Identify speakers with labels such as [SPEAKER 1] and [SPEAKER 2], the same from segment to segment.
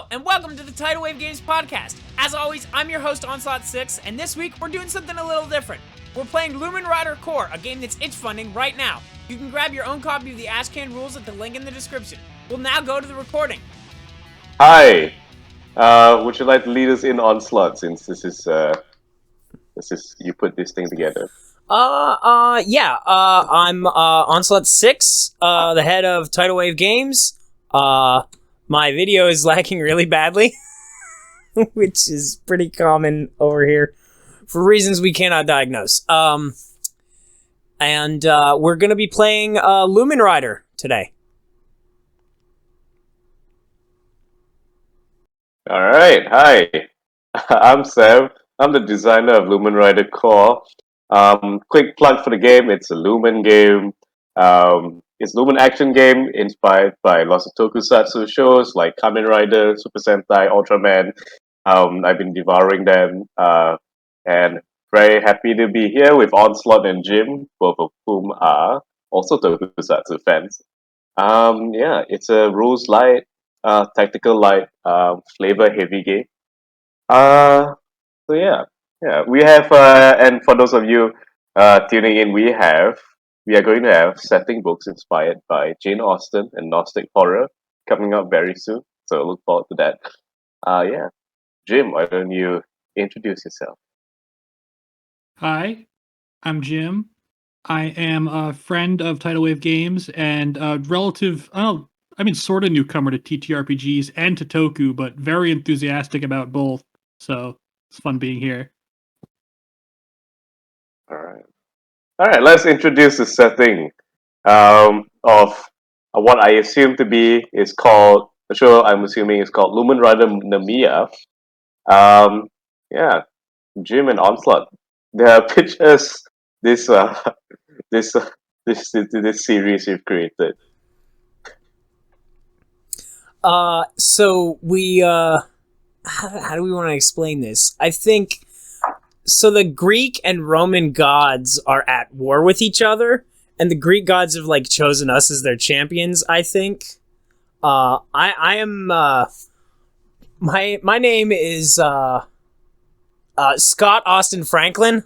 [SPEAKER 1] Hello, and welcome to the Tidal Wave Games podcast. As always, I'm your host, Onslaught6, and this week we're doing something a little different. We're playing Lumen Ryder Core, a game that's itch funding right now. You can grab your own copy of the Ashcan rules at the link in the description. We'll now go to the recording.
[SPEAKER 2] Hi. Would you like to lead us in Onslaught, since this is you put this thing together?
[SPEAKER 1] I'm Onslaught6, the head of Tidal Wave Games. My video is lagging really badly, which is pretty common over here for reasons we cannot diagnose. We're gonna be playing Lumen Ryder today.
[SPEAKER 2] All right. Hi. I'm Sam. I'm the designer of Lumen Ryder Core. Quick plug for the game. It's a Lumen game. It's a Lumen action game inspired by lots of tokusatsu shows like Kamen Rider, Super Sentai, Ultraman. I've been devouring them, and very happy to be here with Onslaught and Jim, both of whom are also tokusatsu fans. It's a rules light, tactical-lite, flavor-heavy game. Uh, we have, and for those of you tuning in, we are going to have setting books inspired by Jane Austen and Gnostic horror coming up very soon. So look forward to that. Jim, why don't you introduce yourself?
[SPEAKER 3] Hi, I'm Jim. I am a friend of Tidal Wave Games and a relative, sort of newcomer to TTRPGs and to Toku, but very enthusiastic about both. So it's fun being here.
[SPEAKER 2] All right. Let's introduce the setting of what I assume to be is called. I'm assuming it's called Lumen Ryder Namiya. Yeah, Jim and Onslaught. They have pitched us this this series you've created.
[SPEAKER 1] So we how do we want to explain this? I think so. The Greek and Roman gods are at war with each other, and the Greek gods have chosen us as their champions. I think. I am. My name is Scott Austin Franklin.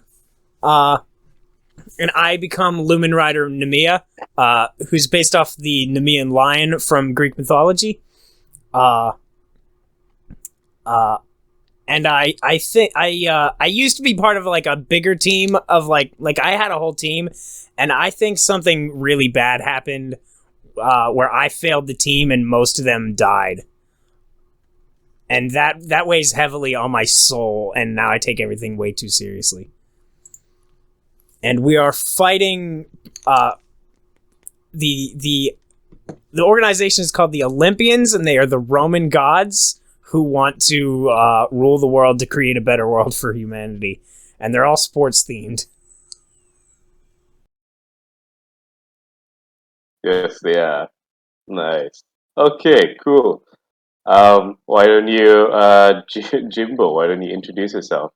[SPEAKER 1] And I become Lumen Ryder Namiya, who's based off the Nemean lion from Greek mythology. And I think I used to be part of a bigger team of like I had a whole team, and I think something really bad happened where I failed the team and most of them died. And that weighs heavily on my soul, and now I take everything way too seriously. And we are fighting the organization is called the Olympians, and they are the Roman gods who want to rule the world to create a better world for humanity. And they're all sports themed.
[SPEAKER 2] Yes, they are. Nice. Okay, cool. Why don't you, Jimbo? Why don't you introduce yourself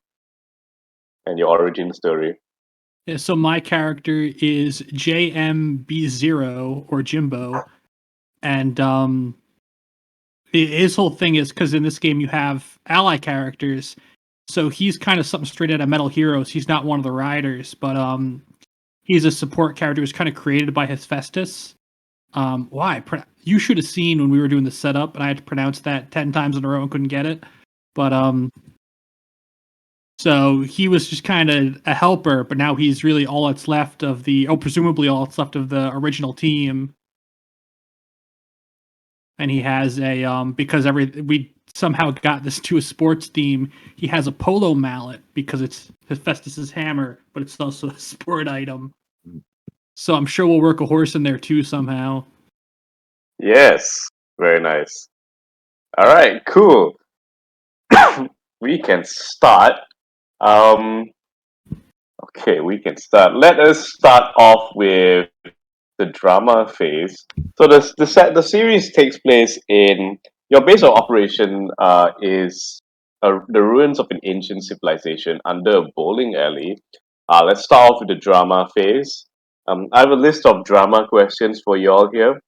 [SPEAKER 2] and your origin story?
[SPEAKER 3] Yeah, so my character is JMB0 or Jimbo, and his whole thing is because in this game you have ally characters, so he's kind of something straight out of Metal Heroes. He's not one of the riders, but he's a support character who's kind of created by Hephaestus. You should have seen when we were doing the setup, and I had to pronounce that 10 times in a row and couldn't get it. But so he was just kind of a helper, but now he's really all that's left of presumably all that's left of the original team. And he has because we somehow got this to a sports theme, he has a polo mallet because it's Hephaestus's hammer, but it's also a sport item. So I'm sure we'll work a horse in there too somehow.
[SPEAKER 2] Yes, very nice. All right, cool. We can start. Okay, we can start. Let us start off with the drama phase. So the series takes place in your base of operation is the ruins of an ancient civilization under a bowling alley. Let's start off with the drama phase. I have a list of drama questions for you all here.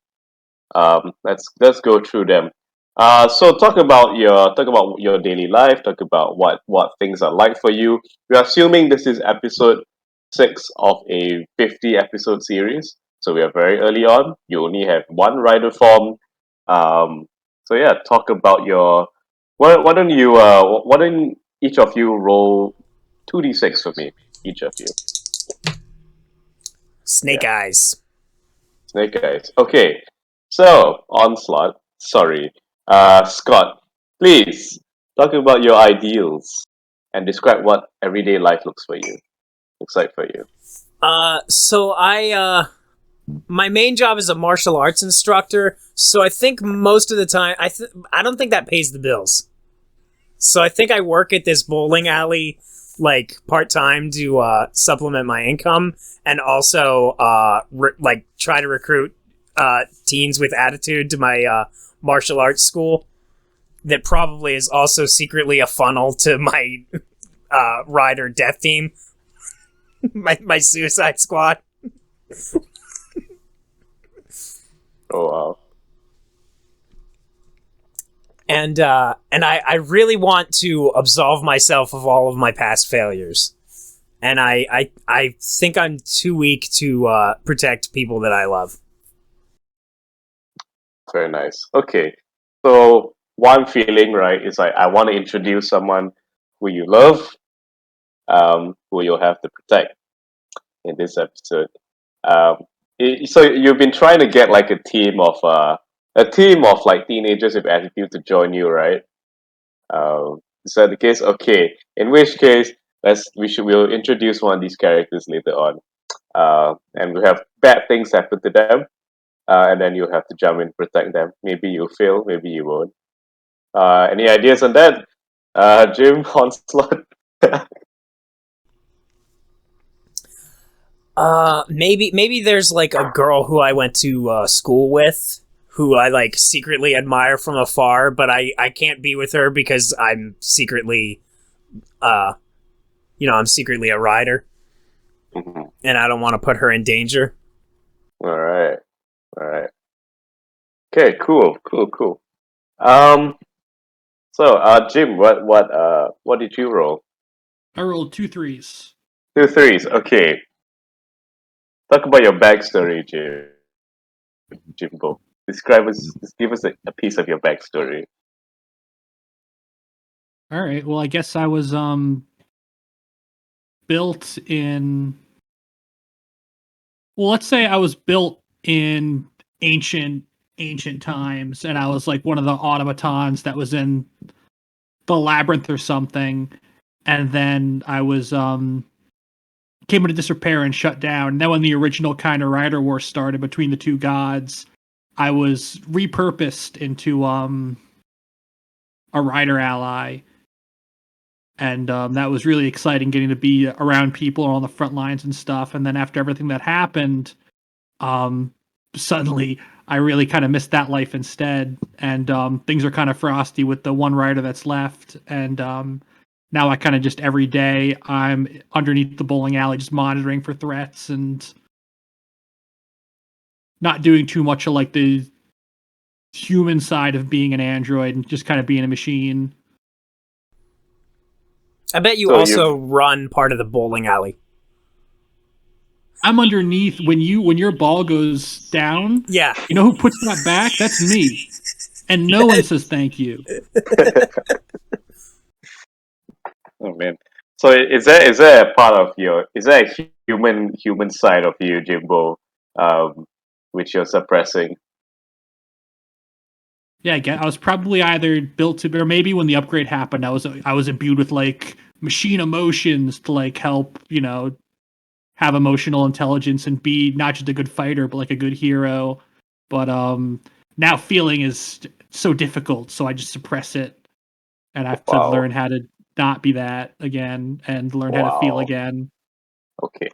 [SPEAKER 2] Let's go through them. So talk about your daily life. Talk about what things are like for you. We're assuming this is episode 6 of a 50 episode series, so we are very early on. You only have one rider form. So yeah, talk about your. Why don't you? Why don't each of you roll 2d6 for me? Each of you.
[SPEAKER 1] Snake
[SPEAKER 2] Yeah,
[SPEAKER 1] eyes.
[SPEAKER 2] snake eyes. Okay. So onslaught. Sorry, Scott. Please talk about your ideals and describe what everyday life looks like for you.
[SPEAKER 1] So my main job is a martial arts instructor. So I think most of the time, I don't think that pays the bills. So I think I work at this bowling alley like part time to supplement my income, and also like try to recruit teens with attitude to my martial arts school. That probably is also secretly a funnel to my rider death team, my suicide squad.
[SPEAKER 2] Oh wow.
[SPEAKER 1] And I really want to absolve myself of all of my past failures. And I think I'm too weak to protect people that I love.
[SPEAKER 2] Very nice. Okay. So one feeling, right, is like I want to introduce someone who you love, who you'll have to protect in this episode. Um, so you've been trying to get like a team of like teenagers with attitude to join you, right? Is that the case? Okay. In which case, we'll introduce one of these characters later on. And we have bad things happen to them, and then you have to jump in, protect them. Maybe you'll fail, maybe you won't. Any ideas on that? Jim Onslaught.
[SPEAKER 1] Maybe there's like a girl who I went to school with, who I like secretly admire from afar, but I can't be with her because I'm secretly, uh, I'm secretly a rider,
[SPEAKER 2] Mhm.
[SPEAKER 1] and I don't want to put her in danger.
[SPEAKER 2] All right, all right. Okay, cool. Um, Jim, what did you roll?
[SPEAKER 3] I rolled 2 3s.
[SPEAKER 2] Two threes. Okay, talk about your backstory, Jimbo. Just give us a piece of your backstory.
[SPEAKER 3] All right. Well, I guess I was built in. Well, let's say I was built in ancient times, and I was like one of the automatons that was in the labyrinth or something, and then I was came into disrepair and shut down. And then when the original kind of Rider War started between the two gods, I was repurposed into a Rider ally, and that was really exciting getting to be around people on the front lines and stuff. And then after everything that happened, um, suddenly I really kind of missed that life instead, and things are kind of frosty with the one rider that's left. And now I kind of just every day I'm underneath the bowling alley, just monitoring for threats and not doing too much of like the human side of being an android and just kind of being a machine.
[SPEAKER 1] I bet you
[SPEAKER 2] So you,
[SPEAKER 1] also run part of the bowling alley.
[SPEAKER 3] I'm underneath when your ball goes down.
[SPEAKER 1] Yeah.
[SPEAKER 3] You know who puts that back? That's me. And no one says thank you.
[SPEAKER 2] oh man. So is there a part of is there a human side of you, Jimbo, um, which you're suppressing?
[SPEAKER 3] Yeah, I was probably either built to, or maybe when the upgrade happened, I was imbued with like machine emotions to like help, have emotional intelligence and be not just a good fighter, but like a good hero. But now feeling is so difficult, so I just suppress it, and I have to
[SPEAKER 2] Wow,
[SPEAKER 3] learn how to not be that again and learn how to feel
[SPEAKER 2] wow.
[SPEAKER 3] again.
[SPEAKER 2] Okay.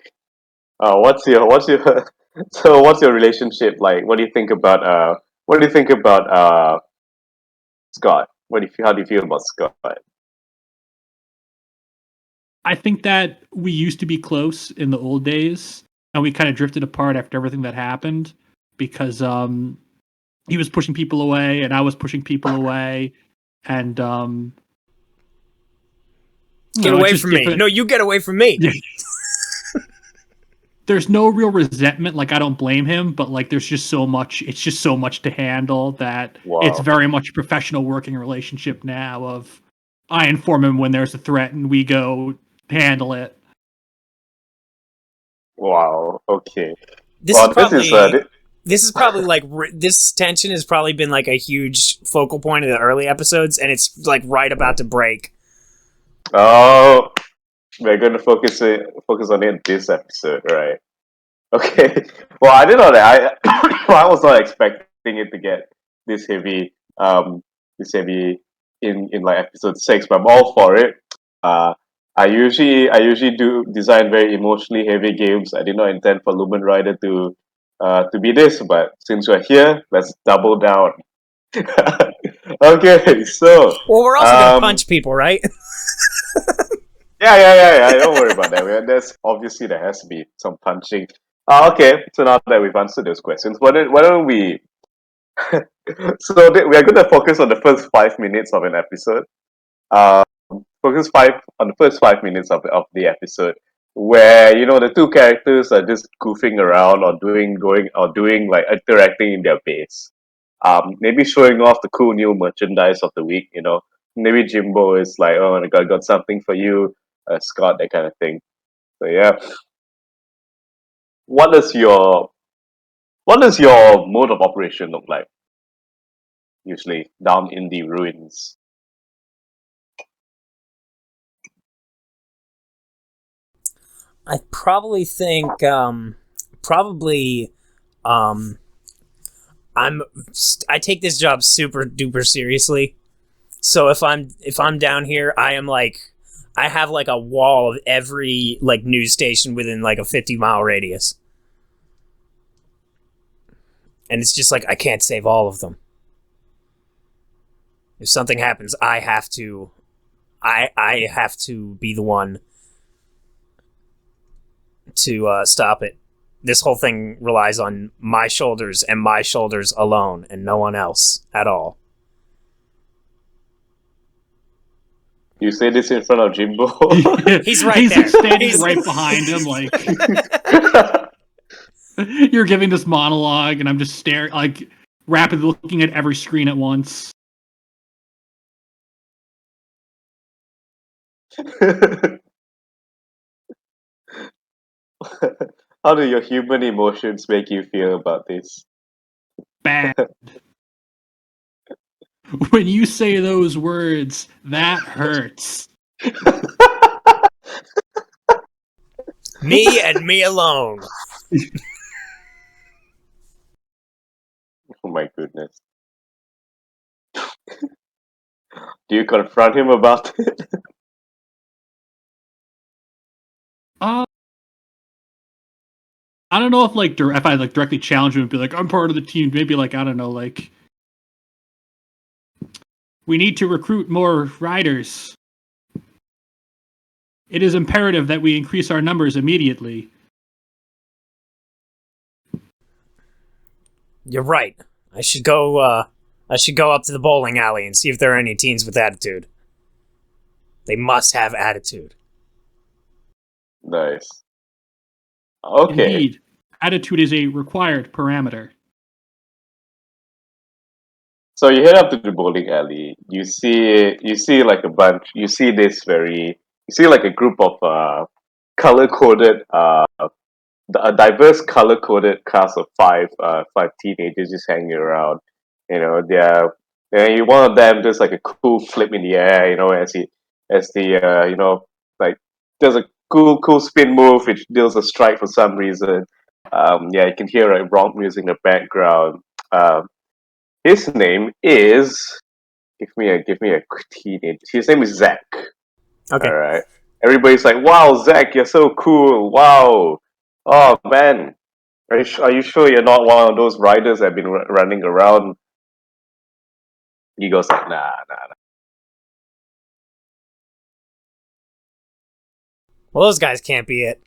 [SPEAKER 2] What's your so what's your relationship like? What do you think about Scott? How do you feel about Scott?
[SPEAKER 3] I think that we used to be close in the old days, and we kind of drifted apart after everything that happened because he was pushing people away, and I was pushing people away, and
[SPEAKER 1] get away from me! No, you get away from me!
[SPEAKER 3] Yeah. There's no real resentment. Like, I don't blame him, but like, there's just so much. It's just so much to handle that it's very much a professional working relationship now. Of I inform him when there's a threat, and we go handle it.
[SPEAKER 2] Wow. Okay.
[SPEAKER 1] This is probably like this tension has probably been like a huge focal point of the early episodes, and it's like right about to break.
[SPEAKER 2] Oh, we're going to focus on it this episode, right? Okay. Well, I didn't know that. I was not expecting it to get this heavy. This heavy in like episode 6, but I'm all for it. I usually do design very emotionally heavy games. I did not intend for Lumen Ryder to be this, but since we're here, let's double down. Okay, so
[SPEAKER 1] well, we're also gonna punch people, right?
[SPEAKER 2] Yeah. Don't worry about that. There has to be some punching. Okay, so now that we've answered those questions, why don't we? So we are going to focus on the first 5 minutes of an episode. Focus on the first 5 minutes of the episode, where the two characters are just goofing around or doing like interacting in their base. Maybe showing off the cool new merchandise of the week. Maybe Jimbo is like, oh, I got something for you, Scott, that kind of thing. So yeah, what does your mode of operation look like usually down in the ruins?
[SPEAKER 1] I probably think I take this job super duper seriously. So if I'm down here, I have like a wall of every like news station within like a 50-mile radius. And it's just like I can't save all of them. If something happens, I have to be the one to stop it. This whole thing relies on my shoulders and my shoulders alone, and no one else at all.
[SPEAKER 2] You say this in front of Jimbo?
[SPEAKER 1] He's right there.
[SPEAKER 3] Like standing right behind him, like you're giving this monologue, and I'm just staring, like rapidly looking at every screen at once.
[SPEAKER 2] How do your human emotions make you feel about this?
[SPEAKER 3] Bad. When you say those words, that hurts.
[SPEAKER 1] Me and me alone.
[SPEAKER 2] Oh my goodness. Do you confront him about it?
[SPEAKER 3] I don't know if if I like directly challenge him and be like, I'm part of the team. Maybe like, I don't know, like we need to recruit more riders. It is imperative that we increase our numbers immediately.
[SPEAKER 1] You're right. I should go up to the bowling alley and see if there are any teens with attitude. They must have attitude.
[SPEAKER 2] Nice. Okay.
[SPEAKER 3] Indeed, attitude is a required parameter.
[SPEAKER 2] So you head up to the bowling alley. You see like a bunch. You see like a group of color-coded, a diverse color-coded cast of five teenagers just hanging around. One of them does like a cool flip in the air. Like does a cool spin move which deals a strike for some reason. You can hear like rock music in the background. His name is give me a teenage. His name is Zach.
[SPEAKER 1] Okay.
[SPEAKER 2] All right. Everybody's like, "Wow, Zach, you're so cool! Wow, oh man, are you sure you're not one of those riders that have been running around?" He goes like, "Nah."
[SPEAKER 1] Well, those guys can't be it.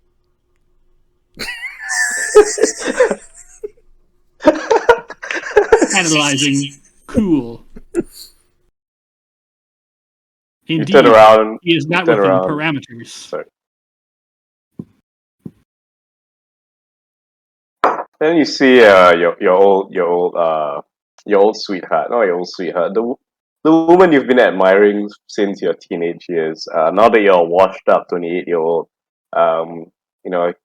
[SPEAKER 3] Analyzing. Cool.
[SPEAKER 2] You
[SPEAKER 3] Indeed,
[SPEAKER 2] turn around.
[SPEAKER 3] he is not
[SPEAKER 2] turn
[SPEAKER 3] within
[SPEAKER 2] around.
[SPEAKER 3] parameters.
[SPEAKER 2] Sorry. Then you see your old sweetheart, not your old sweetheart, the woman you've been admiring since your teenage years. Now that you're washed up 28-year-old,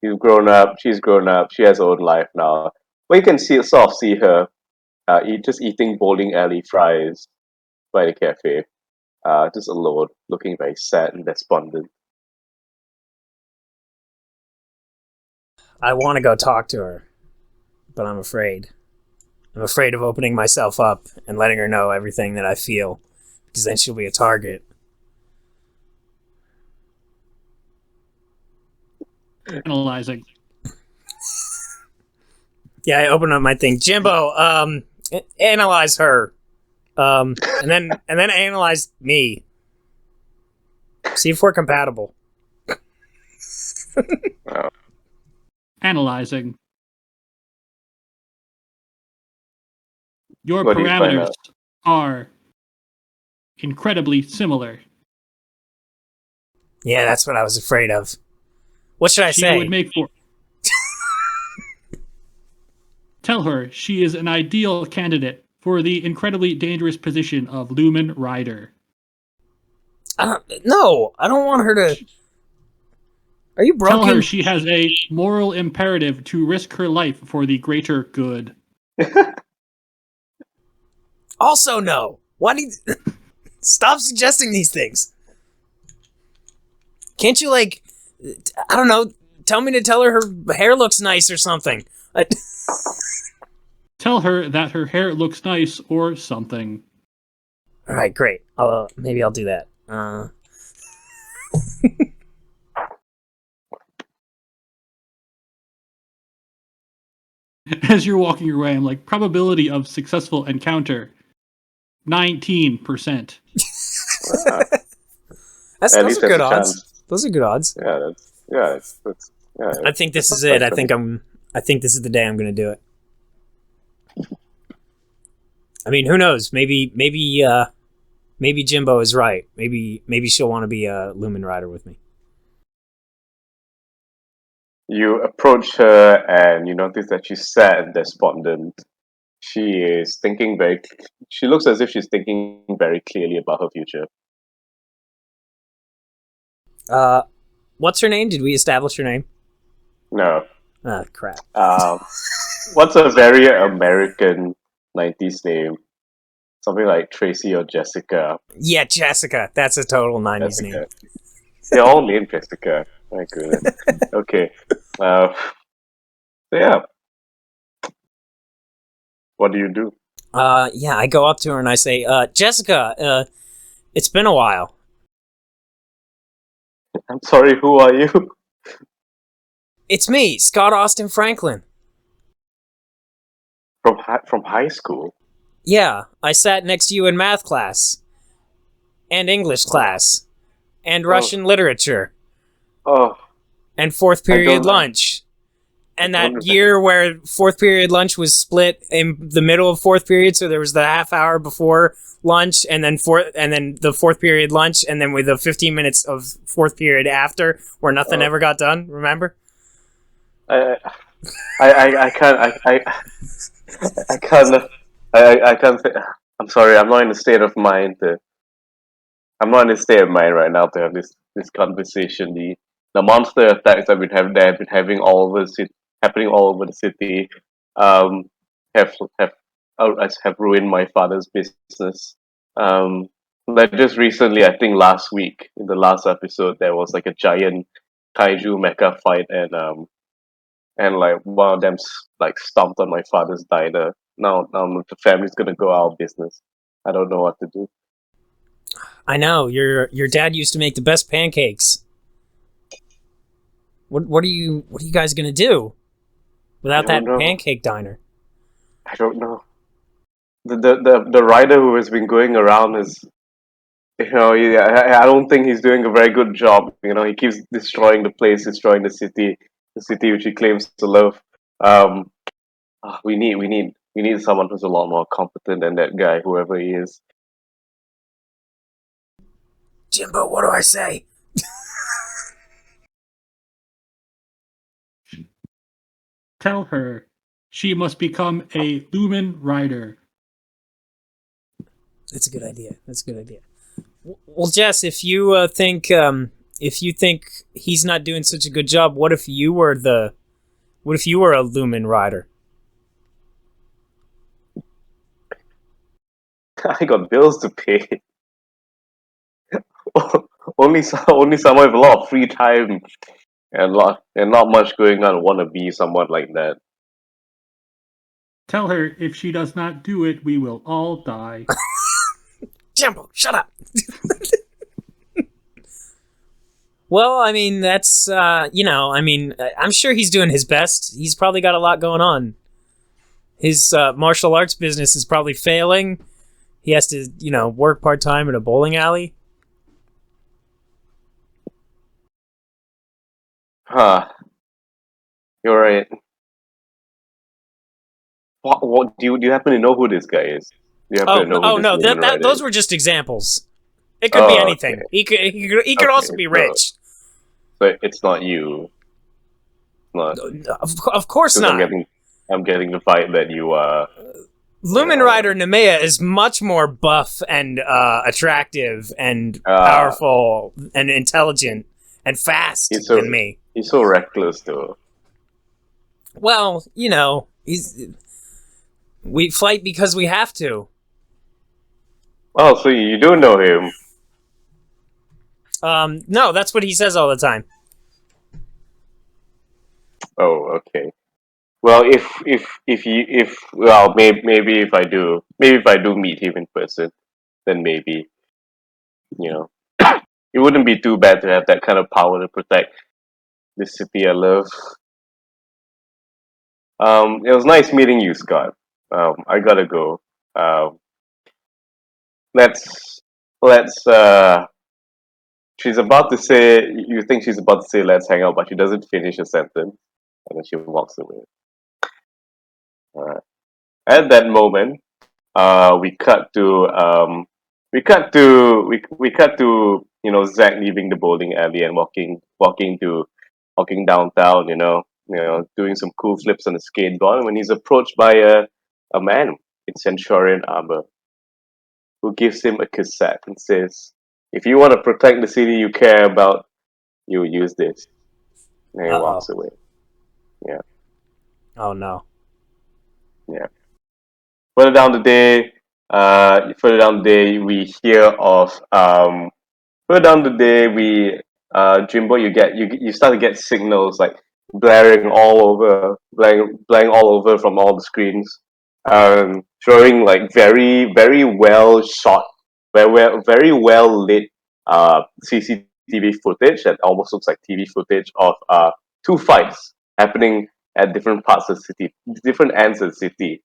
[SPEAKER 2] you've grown up, she's grown up, she has her own life now. But you can sort of see her just eating bowling alley fries by the cafe, just alone, looking very sad and despondent.
[SPEAKER 1] I want to go talk to her, but I'm afraid. I'm afraid of opening myself up and letting her know everything that I feel, because then she'll be a target.
[SPEAKER 3] Analyzing.
[SPEAKER 1] Yeah, I open up my thing. Jimbo, analyze her. And then analyze me. See if we're compatible.
[SPEAKER 3] Analyzing. Your
[SPEAKER 2] What do you find
[SPEAKER 3] parameters
[SPEAKER 2] out?
[SPEAKER 3] are incredibly similar.
[SPEAKER 1] Yeah, that's what I was afraid of. What should I
[SPEAKER 3] She
[SPEAKER 1] say?
[SPEAKER 3] would make for. Tell her she is an ideal candidate for the incredibly dangerous position of Lumen Ryder.
[SPEAKER 1] No, I don't want her to. Are you broken?
[SPEAKER 3] Tell her she has a moral imperative to risk her life for the greater good.
[SPEAKER 1] Also, no. Why do you... Stop suggesting these things. Can't you, I don't know, tell me to tell her hair looks nice or something?
[SPEAKER 3] Tell her that her hair looks nice or something.
[SPEAKER 1] Alright, great. Maybe I'll do that.
[SPEAKER 3] As you're walking your way, I'm like, probability of successful encounter, 19%.
[SPEAKER 1] Those are good odds. Those are good odds.
[SPEAKER 2] Yeah,
[SPEAKER 1] I think this is it. I think this is the day I'm going to do it. I mean, who knows? Maybe Jimbo is right. Maybe she'll want to be a Lumen Rider with me.
[SPEAKER 2] You approach her and you notice that she's sad and despondent. She looks as if she's thinking very clearly about her future.
[SPEAKER 1] What's her name? Did we establish her name?
[SPEAKER 2] No.
[SPEAKER 1] Ah, crap.
[SPEAKER 2] What's a very American 90s name? Something like Tracy or Jessica.
[SPEAKER 1] Yeah, Jessica. That's a total 90s
[SPEAKER 2] Jessica.
[SPEAKER 1] name.
[SPEAKER 2] They're all named Jessica. My goodness. Okay. So yeah. What do you do?
[SPEAKER 1] Yeah, I go up to her and I say, Jessica, it's been a while.
[SPEAKER 2] I'm sorry, who are you?
[SPEAKER 1] It's me, Scott Austin Franklin.
[SPEAKER 2] From high school?
[SPEAKER 1] Yeah, I sat next to you in math class. And English class. And Russian literature.
[SPEAKER 2] Oh.
[SPEAKER 1] And fourth period lunch. And that year where fourth period lunch was split in the middle of fourth period, so there was the half hour before lunch, and then the fourth period lunch, and then with the 15 minutes of fourth period after, where nothing ever got done. Remember?
[SPEAKER 2] I can't say. I'm sorry. I'm not in a state of mind right now to have this conversation. The monster attacks that have been having happening all over the city, have ruined my father's business. Like just recently, I think last week in the last episode, there was like a giant kaiju mecha fight, and like one of them stomped on my father's diner. Now the family's gonna go out of business. I don't know what to do.
[SPEAKER 1] I know your dad used to make the best pancakes. What are you guys gonna do without that pancake diner?
[SPEAKER 2] I don't know. The rider who has been going around is, I don't think he's doing a very good job. He keeps destroying the place, destroying the city which he claims to love. We need We need someone who's a lot more competent than that guy, whoever he is.
[SPEAKER 1] Jimbo, what do I say?
[SPEAKER 3] Tell her she must become a Lumen Rider.
[SPEAKER 1] That's a good idea. Well, Jess, if you think he's not doing such a good job, what if you were a Lumen Rider?
[SPEAKER 2] I got bills to pay. only someone with a lot of free time and not much going on want to be someone like that.
[SPEAKER 3] Tell her if she does not do it, we will all die.
[SPEAKER 1] Jimbo, shut up. Well, I mean, that's I'm sure he's doing his best. He's probably got a lot going on. His martial arts business is probably failing. He has to, work part-time in a bowling alley.
[SPEAKER 2] Huh. You're right. What do you happen to know who this guy is? Do you happen to know who this Lumen Rider
[SPEAKER 1] those
[SPEAKER 2] is?
[SPEAKER 1] were just examples. It could be anything.
[SPEAKER 2] Okay.
[SPEAKER 1] He could also be rich.
[SPEAKER 2] So it's not you. Not.
[SPEAKER 1] Of course not.
[SPEAKER 2] I'm getting the vibe that you are.
[SPEAKER 1] Lumen Rider Nemea is much more buff and attractive and powerful and intelligent and fast than me.
[SPEAKER 2] He's so reckless, though.
[SPEAKER 1] Well, we fight because we have to.
[SPEAKER 2] Oh, so you do know him?
[SPEAKER 1] No, that's what he says all the time.
[SPEAKER 2] Oh, okay. Well, maybe if I do meet him in person, then maybe, it wouldn't be too bad to have that kind of power to protect this city I love. It was nice meeting you, Scott. I gotta go. Let's she's about to say, you think she's about to say let's hang out, but she doesn't finish a sentence, and then she walks away. Alright. At that moment, we cut to Zach leaving the bowling alley and walking downtown, doing some cool flips on the skateboard when he's approached by a man in Centurion armor who gives him a cassette and says, "If you want to protect the city you care about, you use this." And he walks away. Yeah.
[SPEAKER 1] Oh no.
[SPEAKER 2] Yeah. Further down the day, we hear of Jimbo, you start to get signals like blaring all over from all the screens, showing like very very well shot, very well lit CCTV footage that almost looks like TV footage of two fights happening at different parts of the city, different ends of the city.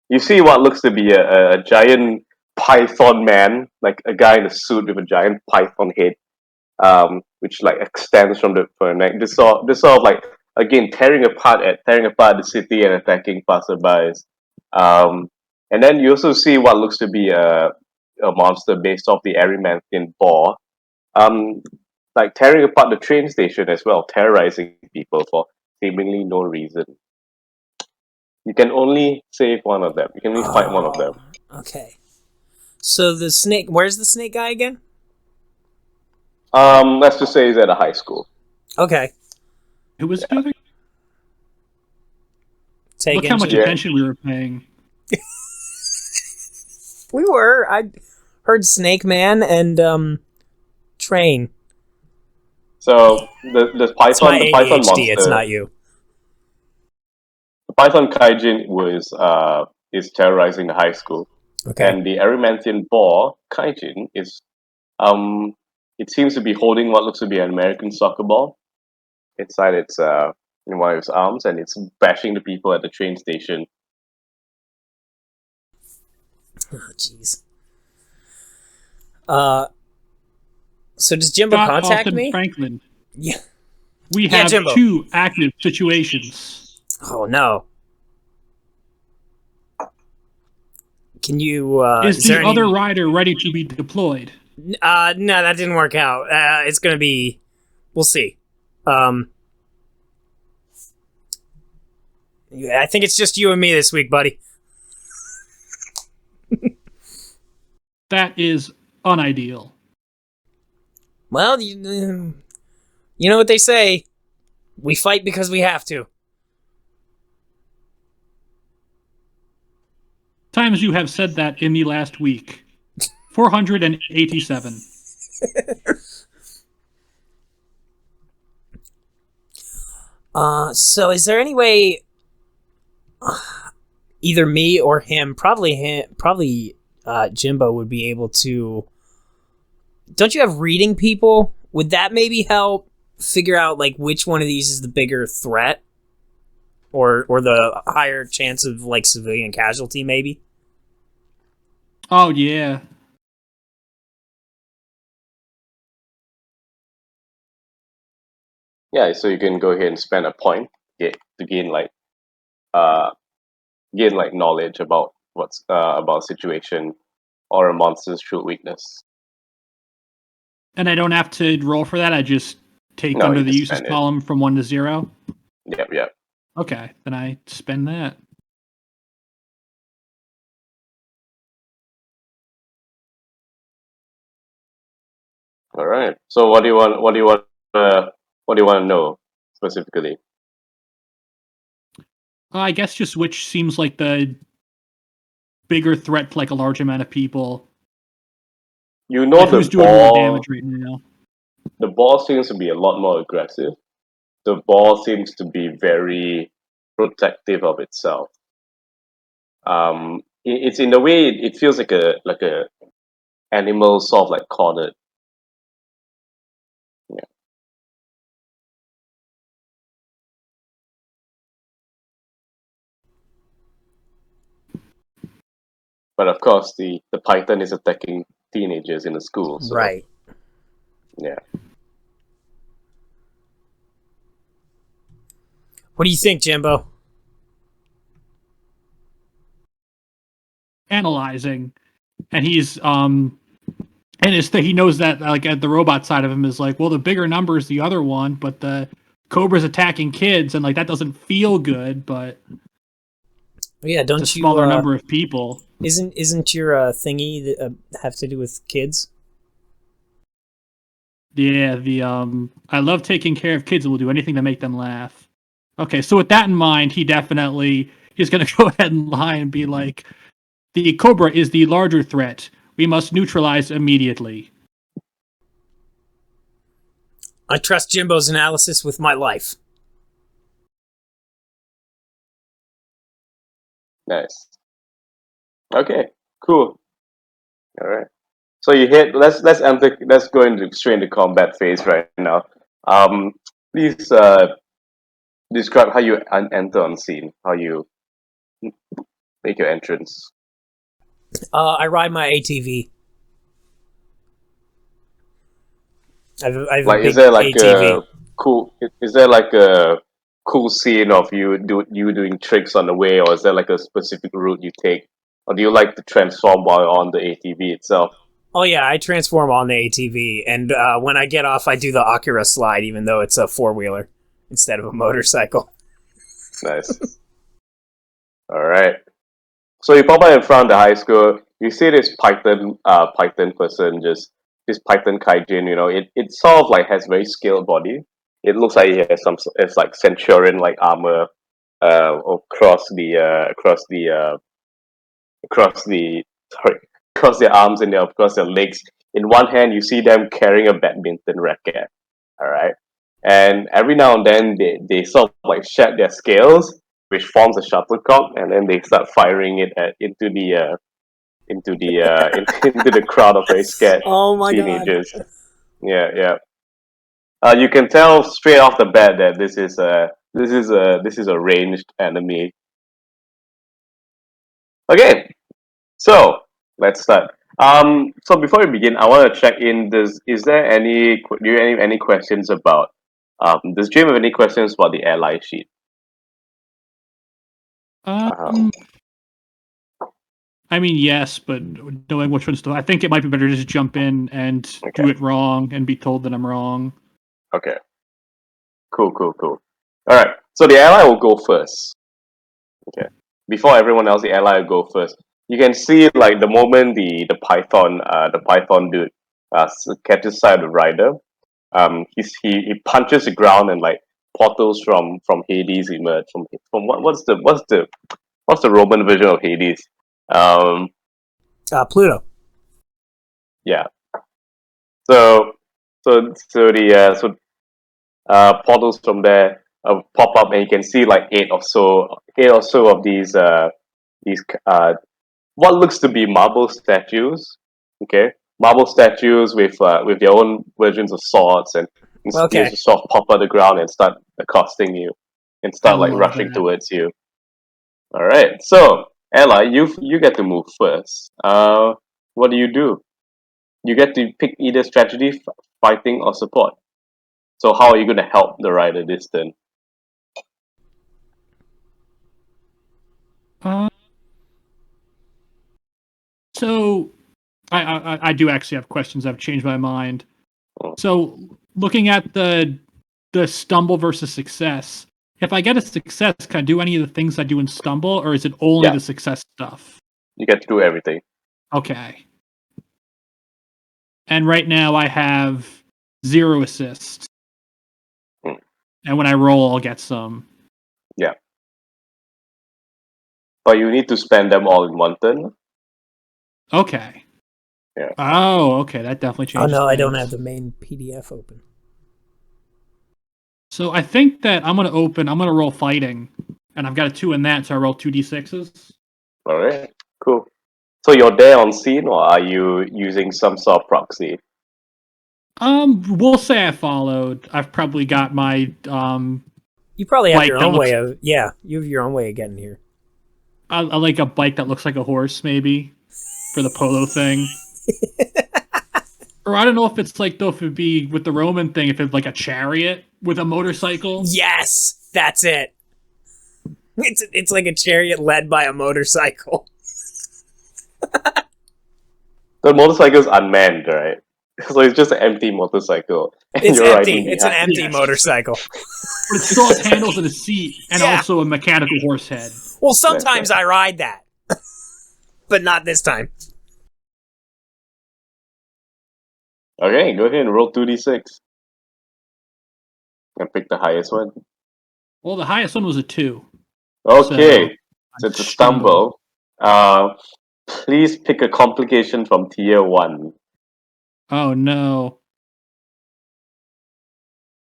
[SPEAKER 2] You see what looks to be a giant python man, like a guy in a suit with a giant python head, which like extends from the neck. This sort of like, again, tearing apart the city and attacking passerbys. And then you also see what looks to be a monster based off the Arymanthian boar, like tearing apart the train station as well, terrorizing people for seemingly no reason. You can only save one of them. You can only fight one of them.
[SPEAKER 1] Okay. So the snake. Where's the snake guy again?
[SPEAKER 2] Let's just say he's at a high school.
[SPEAKER 1] Okay.
[SPEAKER 3] Who was the other?
[SPEAKER 1] Look
[SPEAKER 3] how much attention we were paying.
[SPEAKER 1] We were. I heard Snake Man and Train.
[SPEAKER 2] So the python,
[SPEAKER 1] it's my
[SPEAKER 2] the python
[SPEAKER 1] ADHD,
[SPEAKER 2] monster.
[SPEAKER 1] It's not you.
[SPEAKER 2] The python kaijin is terrorizing the high school.
[SPEAKER 1] Okay.
[SPEAKER 2] And the Arymanthian boar kaijin is it seems to be holding what looks to be an American soccer ball inside its in one of its arms, and it's bashing the people at the train station.
[SPEAKER 1] Oh, jeez. So does Jimbo
[SPEAKER 3] Scott
[SPEAKER 1] contact
[SPEAKER 3] Austin
[SPEAKER 1] me?
[SPEAKER 3] Franklin.
[SPEAKER 1] Yeah.
[SPEAKER 3] We have
[SPEAKER 1] Jimbo.
[SPEAKER 3] 2 active situations.
[SPEAKER 1] Oh no. Can you?
[SPEAKER 3] Is the other rider ready to be deployed?
[SPEAKER 1] No, that didn't work out. It's gonna be. We'll see. I think it's just you and me this week, buddy.
[SPEAKER 3] That is unideal.
[SPEAKER 1] Well, you know what they say. We fight because we have to.
[SPEAKER 3] Times you have said that in the last week. 487.
[SPEAKER 1] So is there any way either me or him, probably Jimbo would be able to... Don't you have reading people? Would that maybe help figure out like which one of these is the bigger threat? Or the higher chance of like civilian casualty maybe?
[SPEAKER 3] Oh yeah.
[SPEAKER 2] Yeah, so you can go ahead and spend a point to gain knowledge about what's about situation or a monster's true weakness.
[SPEAKER 3] And I don't have to roll for that. I just take under the uses column from 1 to 0.
[SPEAKER 2] Yep.
[SPEAKER 3] Okay, then I spend that.
[SPEAKER 2] All right. So what do you want to know specifically?
[SPEAKER 3] I guess just which seems like the bigger threat to like a large amount of people.
[SPEAKER 2] You know,
[SPEAKER 3] like who's doing more damage right now?
[SPEAKER 2] The ball seems to be a lot more aggressive. The ball seems to be very protective of itself. It's in a way it feels like a animal sort of like cornered. Yeah. But of course, the python is attacking teenagers in the school. So,
[SPEAKER 1] right.
[SPEAKER 2] Yeah.
[SPEAKER 1] What do you think, Jimbo?
[SPEAKER 3] Analyzing, and he's and he knows that like at the robot side of him is like, well, the bigger number is the other one, but the Cobra's attacking kids, and like that doesn't feel good, but
[SPEAKER 1] yeah, don't
[SPEAKER 3] it's a smaller number of people.
[SPEAKER 1] Isn't your thingy that have to do with kids?
[SPEAKER 3] Yeah, the I love taking care of kids and will do anything to make them laugh. Okay, so with that in mind, he's gonna go ahead and lie and be like, the Cobra is the larger threat. We must neutralize immediately.
[SPEAKER 1] I trust Jimbo's analysis with my life.
[SPEAKER 2] Nice. Okay, cool. All right. So you hit. Let's go straight into combat phase right now. Please describe how you enter on scene. How you make your entrance.
[SPEAKER 1] I ride my ATV. I've
[SPEAKER 2] like, is there like ATV. Is there like a cool scene of you doing tricks on the way, or is there like a specific route you take, or do you like to transform while on the ATV itself?
[SPEAKER 1] Oh yeah, I transform on the ATV, and when I get off, I do the Akira slide, even though it's a 4-wheeler instead of a motorcycle.
[SPEAKER 2] Nice. All right. So you pop out in front of the high school. You see this Python person, just this Python kaijin. You know, it sort of like has very scaled body. It looks like it has it's like Centurion like armor across their arms and across their legs. In one hand, you see them carrying a badminton racket. All right, and every now and then they sort of like shed their scales, which forms a shuttlecock, and then they start firing it into the crowd of very scared teenagers. God. Yeah. You can tell straight off the bat that this is a ranged enemy. Okay, so let's start. So before we begin, I want to check in. Do you have any questions about? Does Jim have any questions about the ally sheet?
[SPEAKER 3] I mean, yes, but knowing which ones to, I think it might be better to just jump in and do it wrong and be told that I'm wrong.
[SPEAKER 2] Okay. Cool. Alright, so the ally will go first. Okay. Before everyone else, the ally will go first. You can see like the moment the python dude catches sight of the rider, he punches the ground and like portals from Hades emerge. From what's the Roman version of Hades? Um
[SPEAKER 1] Pluto.
[SPEAKER 2] yeah. So portals from there pop up, and you can see like eight or so of these what looks to be marble statues. Okay, marble statues with their own versions of swords, and they
[SPEAKER 1] Okay.
[SPEAKER 2] just sort of pop out the ground and start accosting you, and
[SPEAKER 3] I
[SPEAKER 2] start like
[SPEAKER 3] love
[SPEAKER 2] rushing
[SPEAKER 3] that.
[SPEAKER 2] towards you. All right, so Ella, you get to move first. What do? You get to pick either strategy, fighting, or support. So how are you going to help the rider this turn?
[SPEAKER 3] Uh, so I do actually have questions. I've changed my mind.
[SPEAKER 2] Oh.
[SPEAKER 3] So looking at the stumble versus success, if I get a success, can I do any of the things I do in stumble, or is it only
[SPEAKER 2] Yeah.
[SPEAKER 3] the success stuff?
[SPEAKER 2] You get to do everything.
[SPEAKER 3] Okay. And right now I have 0 assists.
[SPEAKER 2] Hmm.
[SPEAKER 3] And when I roll, I'll get some.
[SPEAKER 2] Yeah. But you need to spend them all in one turn.
[SPEAKER 3] Okay.
[SPEAKER 2] Yeah.
[SPEAKER 3] Oh, okay. That definitely
[SPEAKER 1] Oh
[SPEAKER 3] changes
[SPEAKER 1] no, I
[SPEAKER 3] things.
[SPEAKER 1] don't have the main PDF open.
[SPEAKER 3] So I think that I'm going to roll fighting. And I've got a 2 in that, so I roll 2d6s.
[SPEAKER 2] All right. Cool. So you're there on scene, or are you using some sort of proxy?
[SPEAKER 3] We'll say I followed. I've probably got my
[SPEAKER 1] You probably have
[SPEAKER 3] bike
[SPEAKER 1] your
[SPEAKER 3] that
[SPEAKER 1] own
[SPEAKER 3] looks
[SPEAKER 1] way of you have your own way of getting here.
[SPEAKER 3] I like a bike that looks like a horse, maybe, for the polo thing. Or I don't know if it's like, though, if it'd be with the Roman thing, if it's like a chariot with a motorcycle.
[SPEAKER 1] Yes, that's it. It's like a chariot led by a motorcycle.
[SPEAKER 2] The motorcycle's unmanned, right? So it's just an empty motorcycle, and
[SPEAKER 1] It's
[SPEAKER 2] you're
[SPEAKER 1] empty.
[SPEAKER 2] riding
[SPEAKER 1] It's an
[SPEAKER 2] behind.
[SPEAKER 1] empty
[SPEAKER 3] Yes.
[SPEAKER 1] motorcycle.
[SPEAKER 3] But it still has handles and a seat, and
[SPEAKER 1] Yeah.
[SPEAKER 3] also a mechanical horse head.
[SPEAKER 1] Well, sometimes I ride that, but not this time.
[SPEAKER 2] Okay, go ahead and roll 2d6. And pick the highest one.
[SPEAKER 3] Well, the highest one was a 2.
[SPEAKER 2] Okay, so
[SPEAKER 3] I
[SPEAKER 2] it's a stumble. Please pick a complication from tier 1.
[SPEAKER 3] Oh no.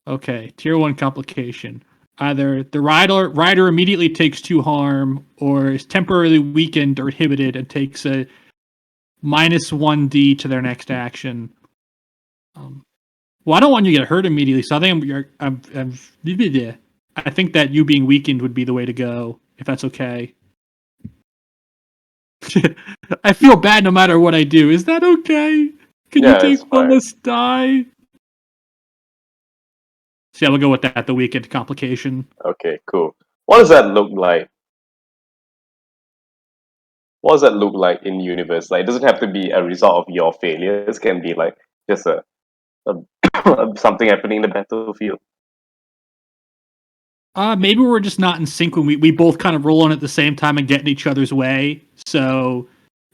[SPEAKER 3] Okay, tier 1 complication. Either the rider immediately takes 2 harm, or is temporarily weakened or inhibited and takes a -1d to their next action. Well, I don't want you to get hurt immediately, so I think I think that you being weakened would be the way to go, if that's okay. I feel bad no matter what I do. Is that okay? Can you
[SPEAKER 2] Yeah, it's
[SPEAKER 3] take one
[SPEAKER 2] fine.
[SPEAKER 3] less die? So yeah, we'll go with that, the weakened complication.
[SPEAKER 2] Okay, cool. What does that look like? What does that look like in universe? Like, it doesn't have to be a result of your failures. It can be like just a something happening in the battlefield.
[SPEAKER 3] Maybe we're just not in sync when we both kind of roll on at the same time and get in each other's way. So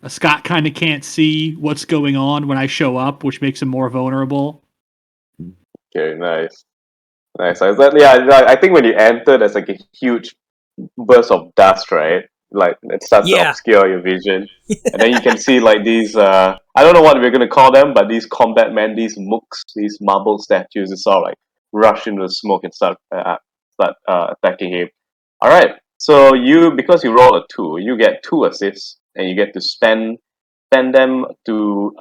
[SPEAKER 3] Scott kind of can't see what's going on when I show up, which makes him more vulnerable.
[SPEAKER 2] Okay, nice. I think when you enter, there's like a huge burst of dust, right? Like it starts to
[SPEAKER 1] Yeah.
[SPEAKER 2] obscure your vision, and then you can see like these. I don't know what we're gonna call them, but these combat men, these mooks, these marble statues, it's all like rush into the smoke and start attacking him. All right, so because you roll a 2, you get 2 assists, and you get to spend them to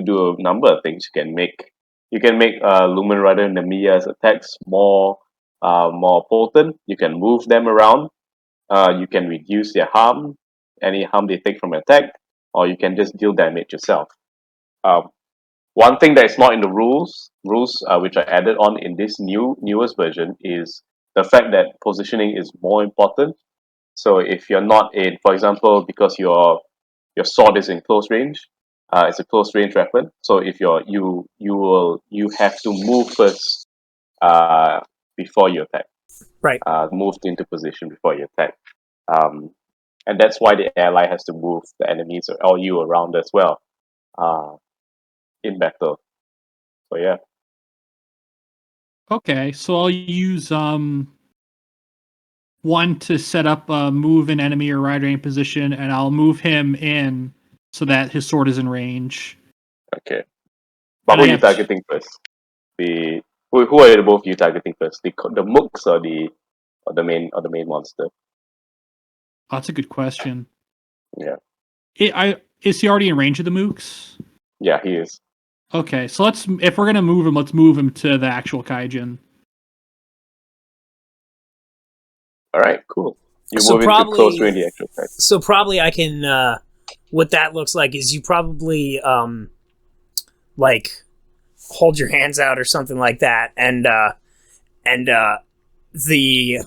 [SPEAKER 2] do a number of things. You can make Lumen Ryder Namiya's attacks more potent. You can move them around. You can reduce their harm, any harm they take from an attack, or you can just deal damage yourself. Um, One thing that is not in the rules which I added on in this newest version is the fact that positioning is more important. So if you're not in, for example, because your sword is in close range. It's a close range weapon. So if you have to move first before you attack.
[SPEAKER 1] Right.
[SPEAKER 2] Moved into position before you attack. And that's why the ally has to move the enemies or you around as well in battle. So yeah.
[SPEAKER 3] Okay, so I'll use one to set up a move an enemy or rider in position, and I'll move him in so that his sword is in range.
[SPEAKER 2] Okay. But
[SPEAKER 3] And
[SPEAKER 2] who
[SPEAKER 3] I
[SPEAKER 2] are you
[SPEAKER 3] have
[SPEAKER 2] targeting first? Who are you both you targeting first? The mooks or the main monster?
[SPEAKER 3] Oh, that's a good question.
[SPEAKER 2] Yeah.
[SPEAKER 3] Is he already in range of the mooks?
[SPEAKER 2] Yeah, he is.
[SPEAKER 3] Okay, so if we're gonna move him, let's move him to the actual kaijin.
[SPEAKER 2] All right, cool. You
[SPEAKER 1] So
[SPEAKER 2] move into
[SPEAKER 1] probably-
[SPEAKER 2] close range the actual fight.
[SPEAKER 1] So probably I can. What that looks like is you probably like hold your hands out or something like that, and the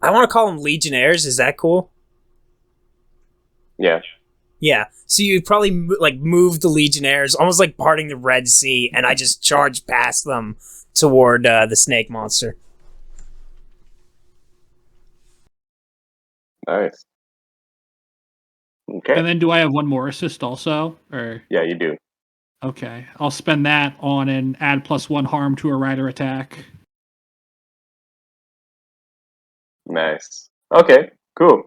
[SPEAKER 1] I want to call them legionnaires. Is that cool?
[SPEAKER 2] Yeah.
[SPEAKER 1] Yeah. So you probably like move the legionnaires, almost like parting the Red Sea, and I just charge past them toward the snake monster.
[SPEAKER 2] Nice. Okay.
[SPEAKER 3] And then do I have one more assist also? Or
[SPEAKER 2] Yeah, you do.
[SPEAKER 3] okay, I'll spend that on an add +1 harm to a rider attack.
[SPEAKER 2] Nice. Okay, cool.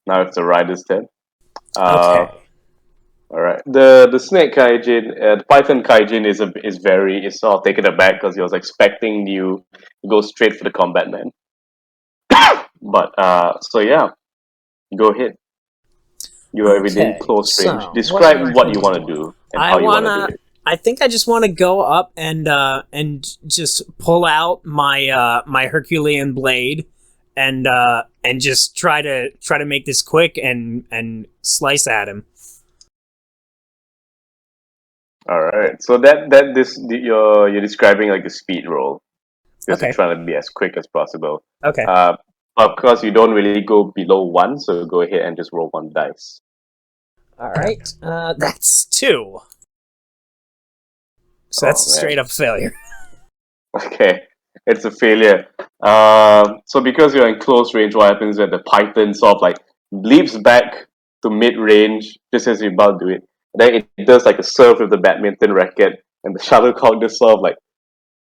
[SPEAKER 2] Now it's the rider's turn.
[SPEAKER 1] Okay.
[SPEAKER 2] All right. The snake kaijin, the python kaijin is sort of taken aback because he was expecting you to go straight for the combat man. But so yeah, go ahead. You are within
[SPEAKER 1] Okay,
[SPEAKER 2] close
[SPEAKER 1] so,
[SPEAKER 2] range.
[SPEAKER 1] what
[SPEAKER 2] Describe
[SPEAKER 1] am I
[SPEAKER 2] what you
[SPEAKER 1] gonna
[SPEAKER 2] want to do and
[SPEAKER 1] I
[SPEAKER 2] how you want
[SPEAKER 1] wanna-
[SPEAKER 2] to do it.
[SPEAKER 1] I think I just want to go up and just pull out my my Herculean blade and just try to make this quick and slice at him.
[SPEAKER 2] All right. So you're describing like a speed roll because
[SPEAKER 1] Okay.
[SPEAKER 2] you're trying to be as quick as possible.
[SPEAKER 1] Okay.
[SPEAKER 2] Of course, you don't really go below 1, so go ahead and just roll 1 dice.
[SPEAKER 1] All right. That's 2. So that's
[SPEAKER 2] Oh, man.
[SPEAKER 1] straight up failure.
[SPEAKER 2] Okay, it's a failure. So because you're in close range, what happens is that the python sort of like leaps back to mid range just as you're about to do it. Then it does like a serve with the badminton racket, and the shuttlecock just sort of like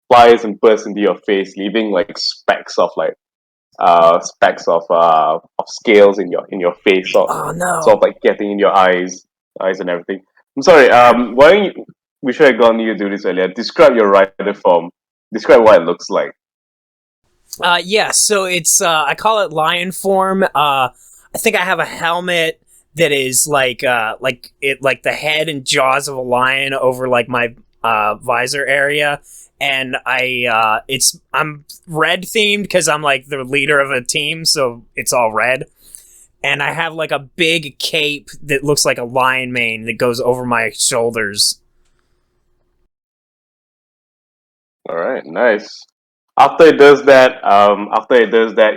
[SPEAKER 2] flies and bursts into your face, leaving like specks of scales in your face,
[SPEAKER 1] Oh no.
[SPEAKER 2] sort of like getting in your eyes and everything. I'm sorry. Why don't you? We should have gone you to do this earlier. Describe your rider form. Describe what it looks like.
[SPEAKER 1] Yeah, so it's I call it lion form. I think I have a helmet that is like the head and jaws of a lion over like my visor area, and I'm red themed because I'm like the leader of a team, so it's all red. And I have like a big cape that looks like a lion mane that goes over my shoulders.
[SPEAKER 2] All right, nice. After it does that,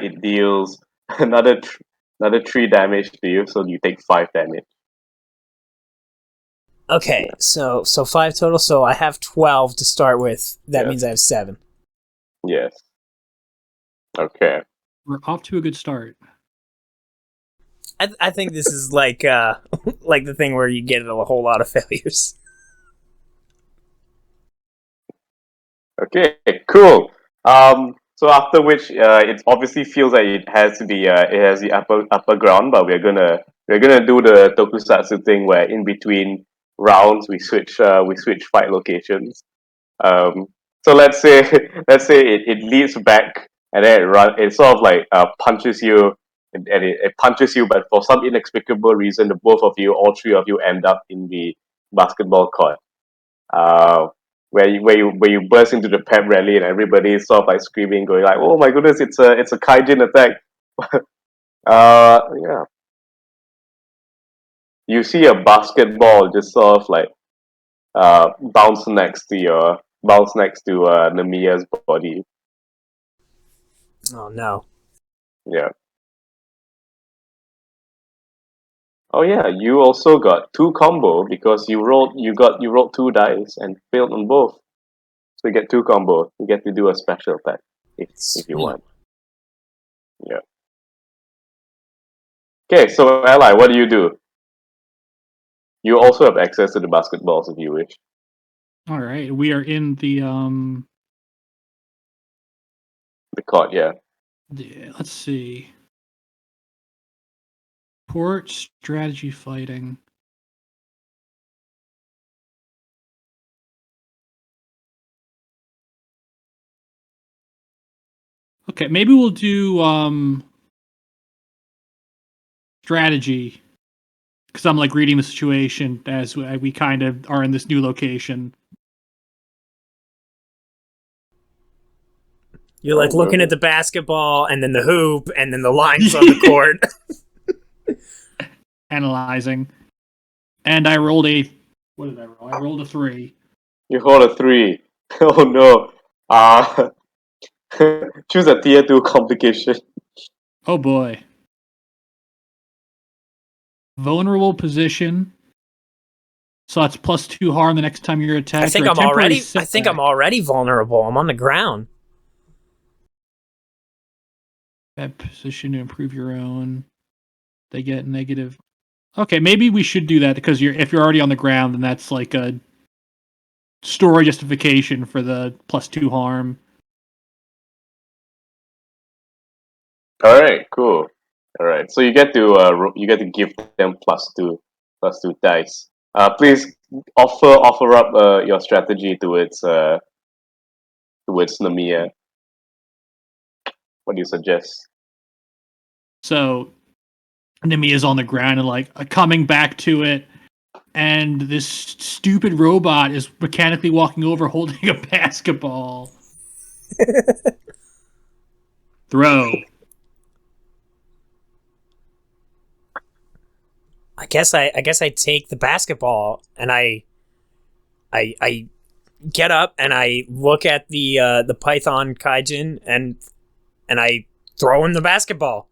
[SPEAKER 2] it deals another 3 damage to you, so you take 5 damage.
[SPEAKER 1] Okay, so 5 total. So I have 12 to start with. That
[SPEAKER 2] Yes.
[SPEAKER 1] means I have 7.
[SPEAKER 2] Yes. Okay.
[SPEAKER 3] We're off to a good start.
[SPEAKER 1] I think this is like like the thing where you get a whole lot of failures.
[SPEAKER 2] Okay. Cool. So after which, it obviously feels like it has the upper ground, but we're gonna do the tokusatsu thing where in between rounds we switch fight locations. Um, so let's say it leaps back and then it sort of like punches you and it punches you, but for some inexplicable reason, all 3 of you end up in the basketball court. Uh, where you burst into the pep rally and everybody is sort of like screaming, going like, "Oh my goodness, it's a kaijin attack!" Yeah. You see a basketball just sort of like bounce next to Namiya's body.
[SPEAKER 1] Oh no.
[SPEAKER 2] Yeah. Oh yeah, you also got 2 combo because you rolled 2 dice and failed on both. So you get 2 combo. You get to do a special attack if you
[SPEAKER 1] Sweet.
[SPEAKER 2] want. Yeah. Okay, so Ally, what do? You also have access to the basketballs if you wish.
[SPEAKER 3] All right, we are in the
[SPEAKER 2] The court, yeah.
[SPEAKER 3] let's see. Port strategy fighting. Okay, maybe we'll do strategy because I'm like reading the situation as we kind of are in this new location.
[SPEAKER 1] You're like looking at the basketball and then the hoop and then the lines on the court.
[SPEAKER 3] Analyzing. And I rolled a... What did I roll? I rolled a 3.
[SPEAKER 2] You hold a 3. Oh no. Choose a tier 2 complication.
[SPEAKER 3] Oh boy. Vulnerable position. So that's +2 harm the next time you're attacked.
[SPEAKER 1] I think I'm already vulnerable. I'm on the ground.
[SPEAKER 3] That position to improve your own. They get negative. Okay, maybe we should do that because if you're already on the ground, then that's like a story justification for the +2 harm.
[SPEAKER 2] All right, cool. All right, so you get to give them +2 dice. Please offer up your strategy towards Namiya. What do you suggest?
[SPEAKER 3] So Namiya's on the ground and like coming back to it, and this stupid robot is mechanically walking over holding a basketball. Throw.
[SPEAKER 1] I guess I take the basketball and I get up and I look at the Python Kaijin and I throw him the basketball.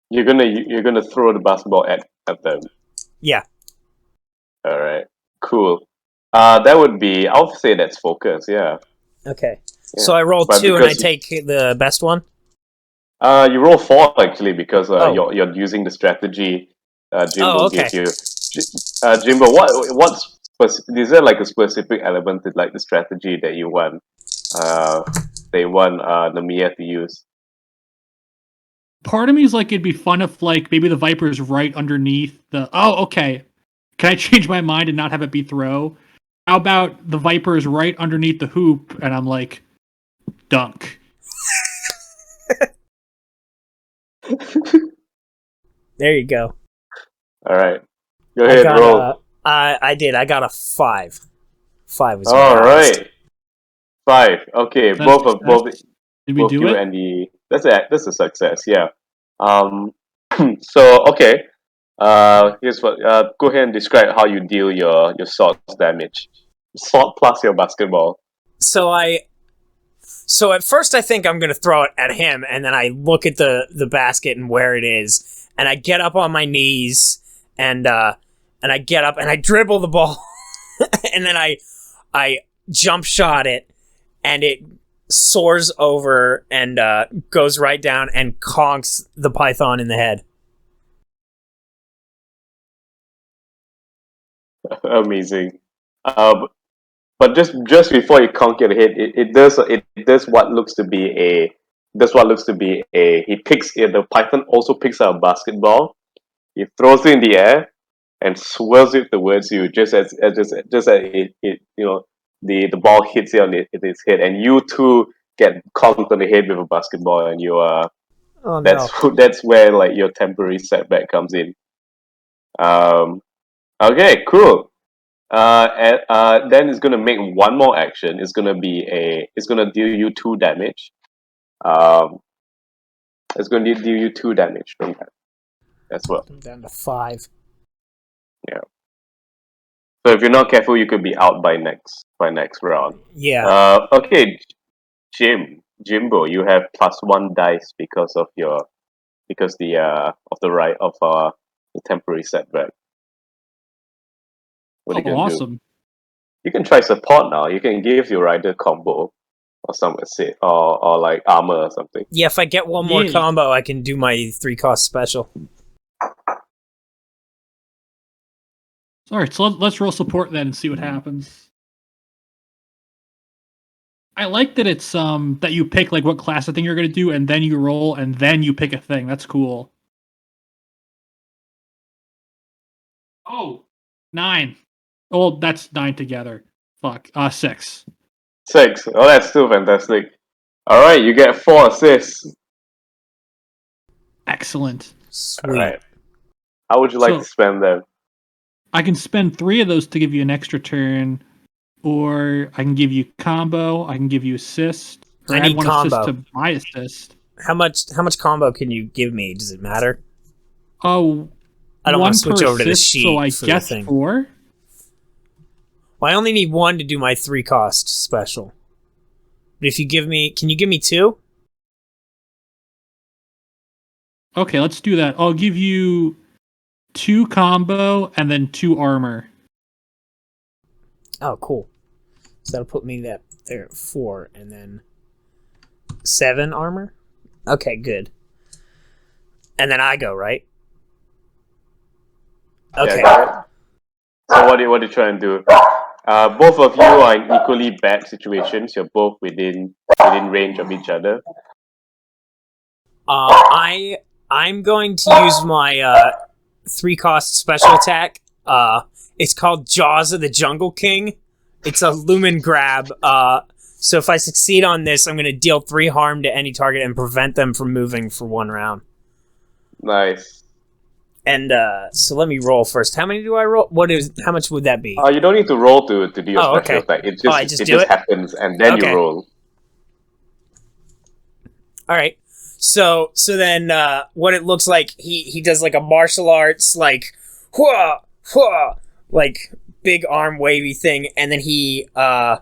[SPEAKER 2] You're gonna throw the basketball at them.
[SPEAKER 1] Yeah.
[SPEAKER 2] All right, cool. That would be. I'll say that's focus. Yeah.
[SPEAKER 1] Okay.
[SPEAKER 2] Yeah.
[SPEAKER 1] So I roll
[SPEAKER 2] But
[SPEAKER 1] 2 and I
[SPEAKER 2] because
[SPEAKER 1] take the best one.
[SPEAKER 2] you roll 4 actually because
[SPEAKER 1] Oh.
[SPEAKER 2] you're using the strategy Jimbo
[SPEAKER 1] Oh, okay.
[SPEAKER 2] gave you. Jimbo, is there like a specific element to like the strategy that you want? They want Namiya to use.
[SPEAKER 3] Part of me is like, it'd be fun if like maybe the Viper is right underneath the... Oh, okay. Can I change my mind and not have it be throw? How about the Viper is right underneath the hoop and I'm like, dunk.
[SPEAKER 1] There you go.
[SPEAKER 2] All right, go ahead, roll.
[SPEAKER 1] I did. I got a 5. 5 was
[SPEAKER 2] All
[SPEAKER 1] my highest.
[SPEAKER 2] right, 5. Okay, both
[SPEAKER 3] Did we do
[SPEAKER 2] you
[SPEAKER 3] it?
[SPEAKER 2] and that's a success. Yeah. So okay. Here's what. Go ahead and describe how you deal your sword's damage. Sword plus your basketball.
[SPEAKER 1] So at first I think I'm gonna throw it at him, and then I look at the basket and where it is, and I get up on my knees and I get up and I dribble the ball, and then I jump shot it, and it soars over and goes right down and conks the Python in the head.
[SPEAKER 2] Amazing. But just before you conk your head, it does what looks to be a the python also picks up a basketball. He throws it in the air and swirls it towards you just as it the ball hits it on its head, and you too get conked on the head with a basketball, and you
[SPEAKER 1] Oh no.
[SPEAKER 2] that's where like your temporary setback comes in. Okay, cool. Then it's gonna make one more action. It's gonna deal you 2 damage. Um, it's gonna deal you 2 damage from that as well.
[SPEAKER 1] I'm down to 5.
[SPEAKER 2] Yeah. So if you're not careful, you could be out by next round.
[SPEAKER 1] Yeah.
[SPEAKER 2] Okay, Jim. Jimbo, you have +1 dice because of the temporary setback. What are you
[SPEAKER 3] Oh,
[SPEAKER 2] gonna do?
[SPEAKER 3] awesome.
[SPEAKER 2] You can try support now. You can give your rider combo or some assist or like armor or something.
[SPEAKER 1] Yeah, if I get one more
[SPEAKER 3] Yeah.
[SPEAKER 1] combo, I can do my 3-cost special.
[SPEAKER 3] Alright, so let's roll support then and see what happens. I like that it's that you pick like what class of thing you're gonna do, and then you roll, and then you pick a thing. That's cool. Oh, 9. Oh, that's 9 together. Fuck. 6.
[SPEAKER 2] 6. Oh, that's still fantastic. Alright, you get 4 assists.
[SPEAKER 3] Excellent.
[SPEAKER 1] Sweet.
[SPEAKER 2] Alright. How would you like to spend them?
[SPEAKER 3] I can spend 3 of those to give you an extra turn, or I can give you combo. I can give you assist. Or
[SPEAKER 1] I
[SPEAKER 3] add
[SPEAKER 1] need
[SPEAKER 3] one
[SPEAKER 1] combo.
[SPEAKER 3] assist to my assist.
[SPEAKER 1] How much combo can you give me? Does it matter?
[SPEAKER 3] Oh,
[SPEAKER 1] I don't
[SPEAKER 3] one
[SPEAKER 1] want to switch
[SPEAKER 3] per
[SPEAKER 1] over to the
[SPEAKER 3] assist,
[SPEAKER 1] sheet
[SPEAKER 3] so I
[SPEAKER 1] for the
[SPEAKER 3] guess
[SPEAKER 1] thing.
[SPEAKER 3] 4.
[SPEAKER 1] Well, I only need 1 to do my 3-cost special. But if you give me, can you give me 2?
[SPEAKER 3] Okay, let's do that. I'll give you 2 combo and then 2 armor.
[SPEAKER 1] Oh, cool. So that'll put me there at 4, and then 7 armor. Okay, good. And then I go, right? Okay.
[SPEAKER 2] Yeah, so what are you trying to do? Both of you are in equally bad situations. You're both within range of each other.
[SPEAKER 1] I'm going to use my 3-cost special attack. It's called Jaws of the Jungle King. It's a Lumen grab. So if I succeed on this, I'm going to deal 3 harm to any target and prevent them from moving for 1 round.
[SPEAKER 2] Nice.
[SPEAKER 1] And so let me roll first. How many do I roll? How much would that be?
[SPEAKER 2] You don't need to roll to do your special
[SPEAKER 1] okay.
[SPEAKER 2] attack. It
[SPEAKER 1] I
[SPEAKER 2] just
[SPEAKER 1] do it?
[SPEAKER 2] happens, and then
[SPEAKER 1] Okay.
[SPEAKER 2] you roll.
[SPEAKER 1] All right. So then what it looks like, he does like a martial arts like whoa, whoa, like big arm wavy thing, and then he I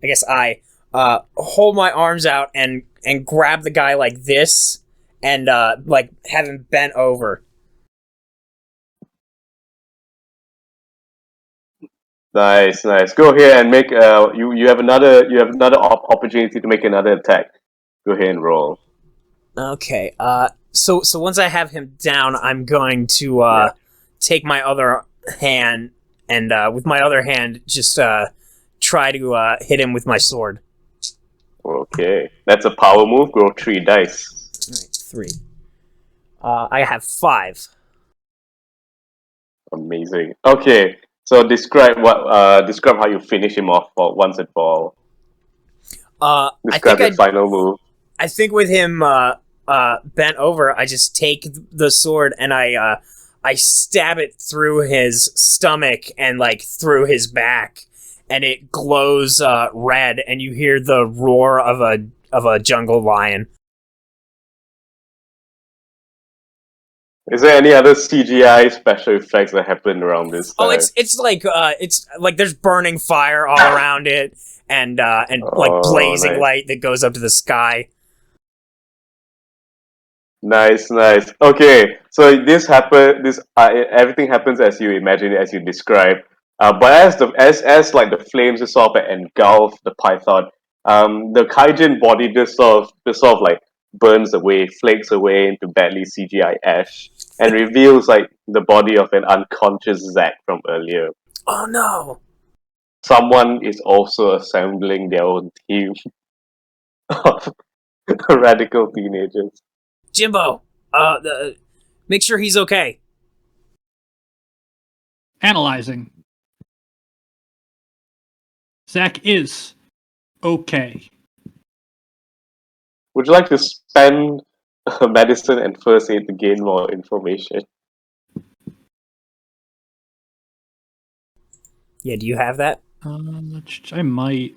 [SPEAKER 1] guess I hold my arms out and grab the guy like this and like have him bent over.
[SPEAKER 2] Nice. Go ahead and make you have another opportunity to make another attack. Go ahead and roll.
[SPEAKER 1] Okay. So once I have him down, I'm going to take my other hand and with my other hand just try to hit him with my sword.
[SPEAKER 2] Okay, that's a power move. Roll 3 dice.
[SPEAKER 1] All right, 3. I have 5.
[SPEAKER 2] Amazing. Okay, so describe how you finish him off for once and for all. Describe the final move.
[SPEAKER 1] I think with him bent over, I just take the sword and I stab it through his stomach and like through his back, and it glows red, and you hear the roar of a jungle lion.
[SPEAKER 2] Is there any other CGI special effects that happen around this time?
[SPEAKER 1] Oh, it's like there's burning fire all around it, and like blazing light that goes up to the sky.
[SPEAKER 2] Nice. Okay, so everything happens as you imagine it, as you describe. But as like the flames sort of engulf the python, the kaijin body just sort of like burns away, flakes away into badly CGI ash, and reveals like the body of an unconscious Zack from earlier.
[SPEAKER 1] Oh no!
[SPEAKER 2] Someone is also assembling their own team of radical teenagers.
[SPEAKER 1] Jimbo, make sure he's okay.
[SPEAKER 3] Analyzing. Zack is okay.
[SPEAKER 2] Would you like to spend medicine and first aid to gain more information?
[SPEAKER 1] Yeah, do you have that?
[SPEAKER 3] I might.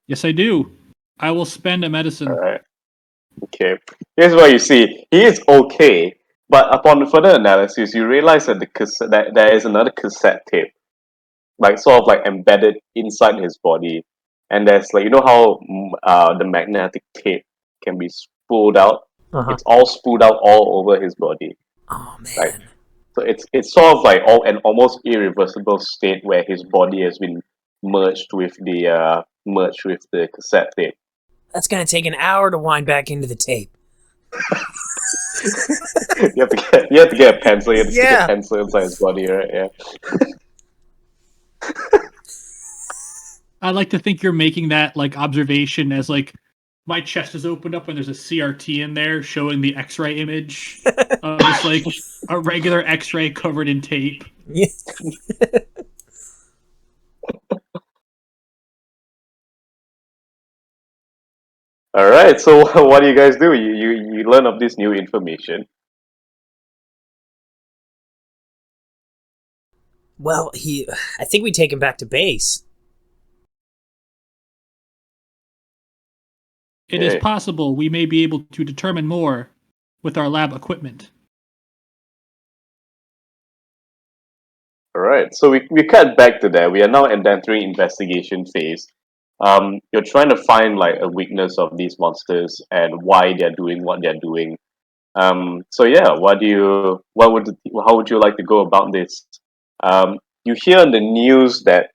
[SPEAKER 3] Yes, I do. I will spend a medicine.
[SPEAKER 2] Alright. Okay. Here's what you see. He is okay, but upon further analysis, you realize that that there is another cassette tape, like sort of like embedded inside his body. and there's like, you know how the magnetic tape can be spooled out.
[SPEAKER 1] Uh-huh.
[SPEAKER 2] It's all spooled out all over his body.
[SPEAKER 1] Oh
[SPEAKER 2] Right.
[SPEAKER 1] man.
[SPEAKER 2] So it's sort of like an almost irreversible state where his body has been merged with the cassette tape.
[SPEAKER 1] That's gonna take an hour to wind back into the tape.
[SPEAKER 2] You have to get a pencil. You have to stick
[SPEAKER 1] Yeah.
[SPEAKER 2] a pencil inside his body, right? Yeah.
[SPEAKER 3] I like to think you're making that like observation as like my chest is opened up and there's a CRT in there showing the X-ray image of just like a regular X-ray covered in tape.
[SPEAKER 1] Yeah.
[SPEAKER 2] All right. So what do you guys do? You learn of this new information.
[SPEAKER 1] Well, I think we take him back to base.
[SPEAKER 3] It is
[SPEAKER 2] Okay.
[SPEAKER 3] possible we may be able to determine more with our lab equipment.
[SPEAKER 2] All right. So we cut back to that. We are now entering investigation phase. You're trying to find like a weakness of these monsters and why they're doing what they're doing. So yeah, how would you like to go about this? You hear on the news that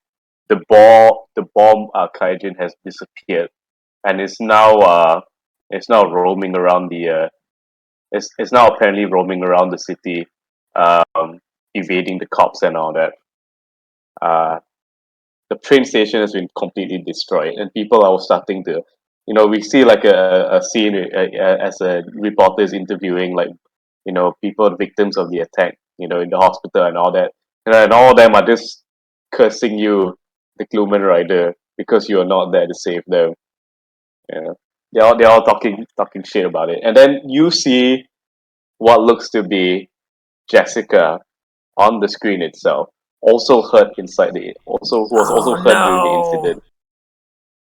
[SPEAKER 2] the bomb kaijin has disappeared and it's now roaming around it's now apparently roaming around the city, evading the cops and all that. Uh, the train station has been completely destroyed, and people are starting to, we see like a scene as a reporter is interviewing like, people victims of the attack, in the hospital and all that, and all of them are just cursing you, the Lumen Rider, because you are not there to save them. Yeah, they're all talking shit about it, and then you see what looks to be Jessica on the screen itself, also hurt inside who was also
[SPEAKER 1] Oh
[SPEAKER 2] hurt during the
[SPEAKER 1] no.
[SPEAKER 2] incident.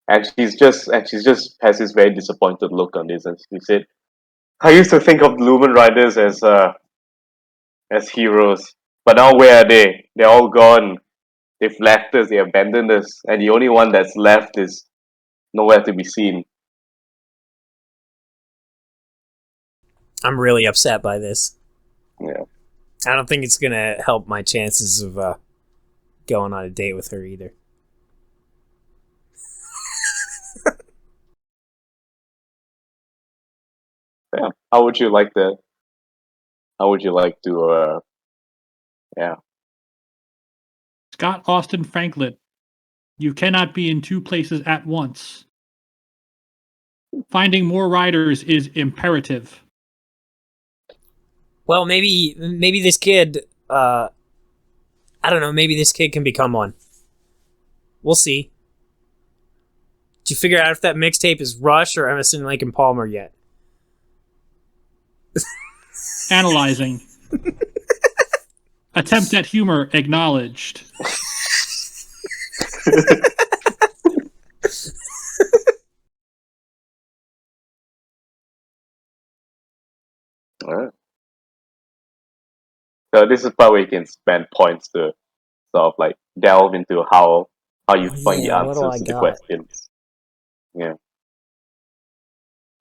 [SPEAKER 2] And she's just has this very disappointed look on this, and she said, "I used to think of Lumen Riders as heroes, but now where are they? They're all gone. They've left us. They abandoned us, and the only one that's left is nowhere to be seen."
[SPEAKER 1] I'm really upset by this.
[SPEAKER 2] Yeah.
[SPEAKER 1] I don't think it's gonna help my chances of going on a date with her either.
[SPEAKER 2] Yeah. How would you like to? How would you like to? Yeah.
[SPEAKER 3] Scott Austin Franklin, you cannot be in two places at once. Finding more riders is imperative.
[SPEAKER 1] Well, maybe this kid. I don't know. Maybe this kid can become one. We'll see. Did you figure out if that mixtape is Rush or Emerson, Lake and Palmer yet?
[SPEAKER 3] Analyzing. Attempt at humor acknowledged.
[SPEAKER 2] All right. So this is part where you can spend points to sort of like delve into how you find the
[SPEAKER 1] What do
[SPEAKER 2] answers
[SPEAKER 1] I
[SPEAKER 2] to the
[SPEAKER 1] got?
[SPEAKER 2] questions. Yeah.